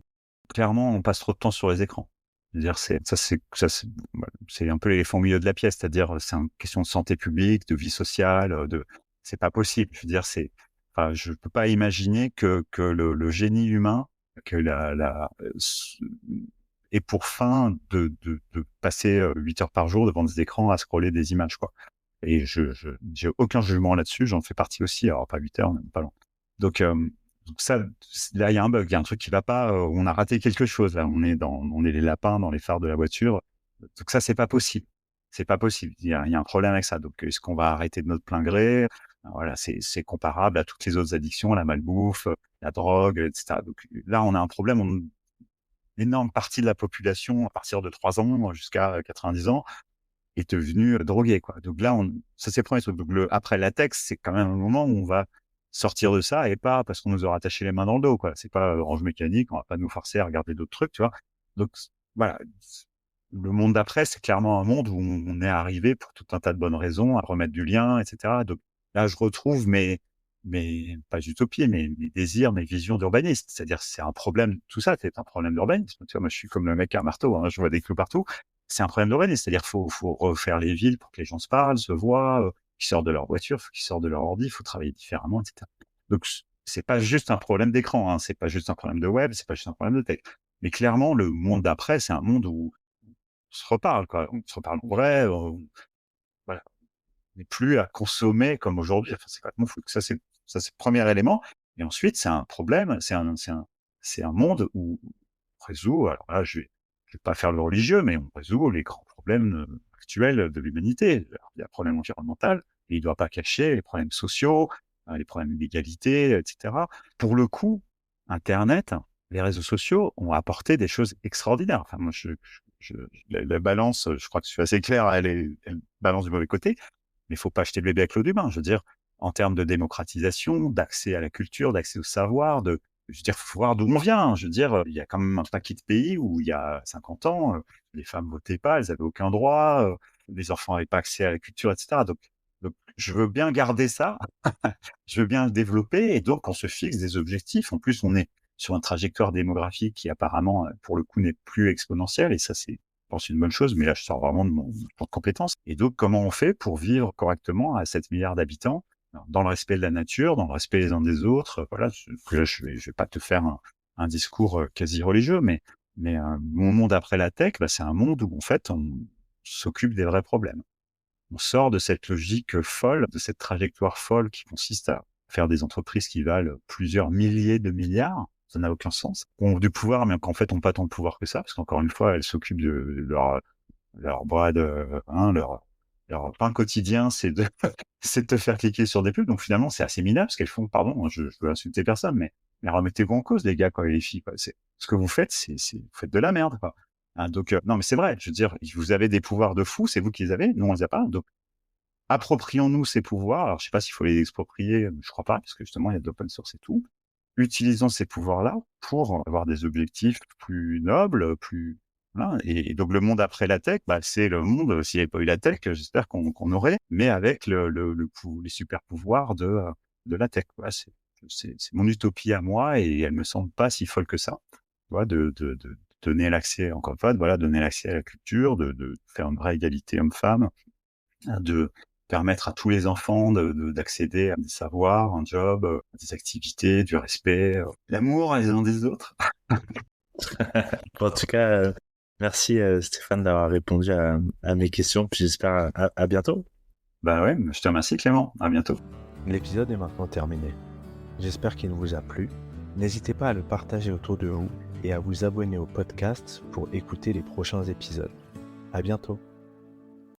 Clairement, on passe trop de temps sur les écrans. C'est-à-dire, c'est un peu l'éléphant au milieu de la pièce. C'est-à-dire, c'est une question de santé publique, de vie sociale, c'est pas possible. Je veux dire, enfin, je peux pas imaginer que le génie humain, que ait pour fin de passer 8 heures par jour devant des écrans à scroller des images, quoi. Et j'ai aucun jugement là-dessus. J'en fais partie aussi. Alors, pas 8 heures, même pas long. Donc, ça, là, il y a un bug, il y a un truc qui va pas, on a raté quelque chose, là. On est les lapins dans les phares de la voiture. Donc ça, c'est pas possible. C'est pas possible. Il y a un problème avec ça. Donc, est-ce qu'on va arrêter de notre plein gré? Voilà, c'est comparable à toutes les autres addictions, la malbouffe, la drogue, etc. Donc là, on a un problème. Une énorme partie de la population, à partir de 3 ans jusqu'à 90 ans, est devenue droguée, quoi. Donc là, ça c'est le premier truc. Donc après la tech, c'est quand même un moment où on va sortir de ça et pas parce qu'on nous aura attaché les mains dans le dos, quoi. C'est pas Orange Mécanique, on va pas nous forcer à regarder d'autres trucs, tu vois. Donc voilà, le monde d'après, c'est clairement un monde où on est arrivé pour tout un tas de bonnes raisons à remettre du lien, etc. Donc là, je retrouve mes pas utopie, mais mes désirs, mes visions d'urbaniste. C'est-à-dire, c'est un problème, tout ça, c'est un problème d'urbanisme. Tu vois, moi, je suis comme le mec à un marteau, hein, je vois des clous partout. C'est un problème d'urbanisme. C'est-à-dire, faut refaire les villes pour que les gens se parlent, se voient, qu'ils sortent de leur voiture, faut qu'ils sortent de leur ordi, il faut travailler différemment, etc. Donc, c'est pas juste un problème d'écran, hein, c'est pas juste un problème de web, c'est pas juste un problème de tech. Mais clairement, le monde d'après, c'est un monde où on se reparle, quoi. On se reparle en vrai, voilà. On n'est plus à consommer comme aujourd'hui. Enfin, c'est complètement fou. Ça, c'est le premier élément. Et ensuite, c'est un problème, c'est un monde où on résout, alors là, je vais pas faire le religieux, mais on résout les grands problèmes actuels de l'humanité. Alors, il y a le problème environnemental, et il doit pas cacher les problèmes sociaux, les problèmes d'égalité, etc. Pour le coup, Internet, les réseaux sociaux ont apporté des choses extraordinaires. Enfin, moi, la balance, je crois que je suis assez clair, elle balance du mauvais côté, mais il faut pas acheter le bébé avec l'eau du bain. Je veux dire, en termes de démocratisation, d'accès à la culture, d'accès au savoir, je veux dire, faut voir d'où on vient. Je veux dire, il y a quand même un paquet de pays où il y a 50 ans, les femmes votaient pas, elles avaient aucun droit, les enfants n'avaient pas accès à la culture, etc. Donc, je veux bien garder ça, je veux bien le développer, et donc on se fixe des objectifs. En plus, on est sur une trajectoire démographique qui apparemment, pour le coup, n'est plus exponentielle, et ça, c'est, je pense, une bonne chose, mais là, je sors vraiment de mon champ de compétences. Et donc, comment on fait pour vivre correctement à 7 milliards d'habitants, dans le respect de la nature, dans le respect les uns des autres? Voilà, je vais pas te faire un discours quasi religieux, mais mon monde après la tech, bah, c'est un monde où, en fait, on s'occupe des vrais problèmes. On sort de cette logique folle, de cette trajectoire folle qui consiste à faire des entreprises qui valent plusieurs milliers de milliards. Ça n'a aucun sens. Ont du pouvoir, mais qu'en fait, ont pas tant de pouvoir que ça, parce qu'encore une fois, elles s'occupent de leur bread, leur pain quotidien, c'est de te faire cliquer sur des pubs. Donc finalement, c'est assez minable ce qu'elles font. Pardon, je veux insulter personne, mais remettez-vous en cause, les gars, quoi, et les filles, quoi. Ce que vous faites, vous faites de la merde, quoi. Hein, donc, non, mais c'est vrai. Je veux dire, vous avez des pouvoirs de fou, c'est vous qui les avez. Nous, on les a pas. Donc, approprions-nous ces pouvoirs. Alors, je sais pas s'il faut les exproprier, je crois pas, parce que justement, il y a de l'open source et tout. Utilisons ces pouvoirs-là pour avoir des objectifs plus nobles, plus, voilà. Et donc, le monde après la tech, bah, c'est le monde, s'il n'y avait pas eu la tech, j'espère qu'on aurait, mais avec les super pouvoirs de la tech. Voilà, c'est mon utopie à moi, et elle me semble pas si folle que ça. Tu vois, de donner l'accès, encore une fois, voilà, donner l'accès à la culture, de faire une vraie égalité homme-femme, de permettre à tous les enfants d'accéder à des savoirs, un job, des activités, du respect, l'amour les uns des autres. En tout cas, merci Stéphane d'avoir répondu à mes questions, puis j'espère à bientôt. Bah ouais, je te remercie Clément, à bientôt. L'épisode est maintenant terminé. J'espère qu'il vous a plu. N'hésitez pas à le partager autour de vous et à vous abonner au podcast pour écouter les prochains épisodes. À bientôt.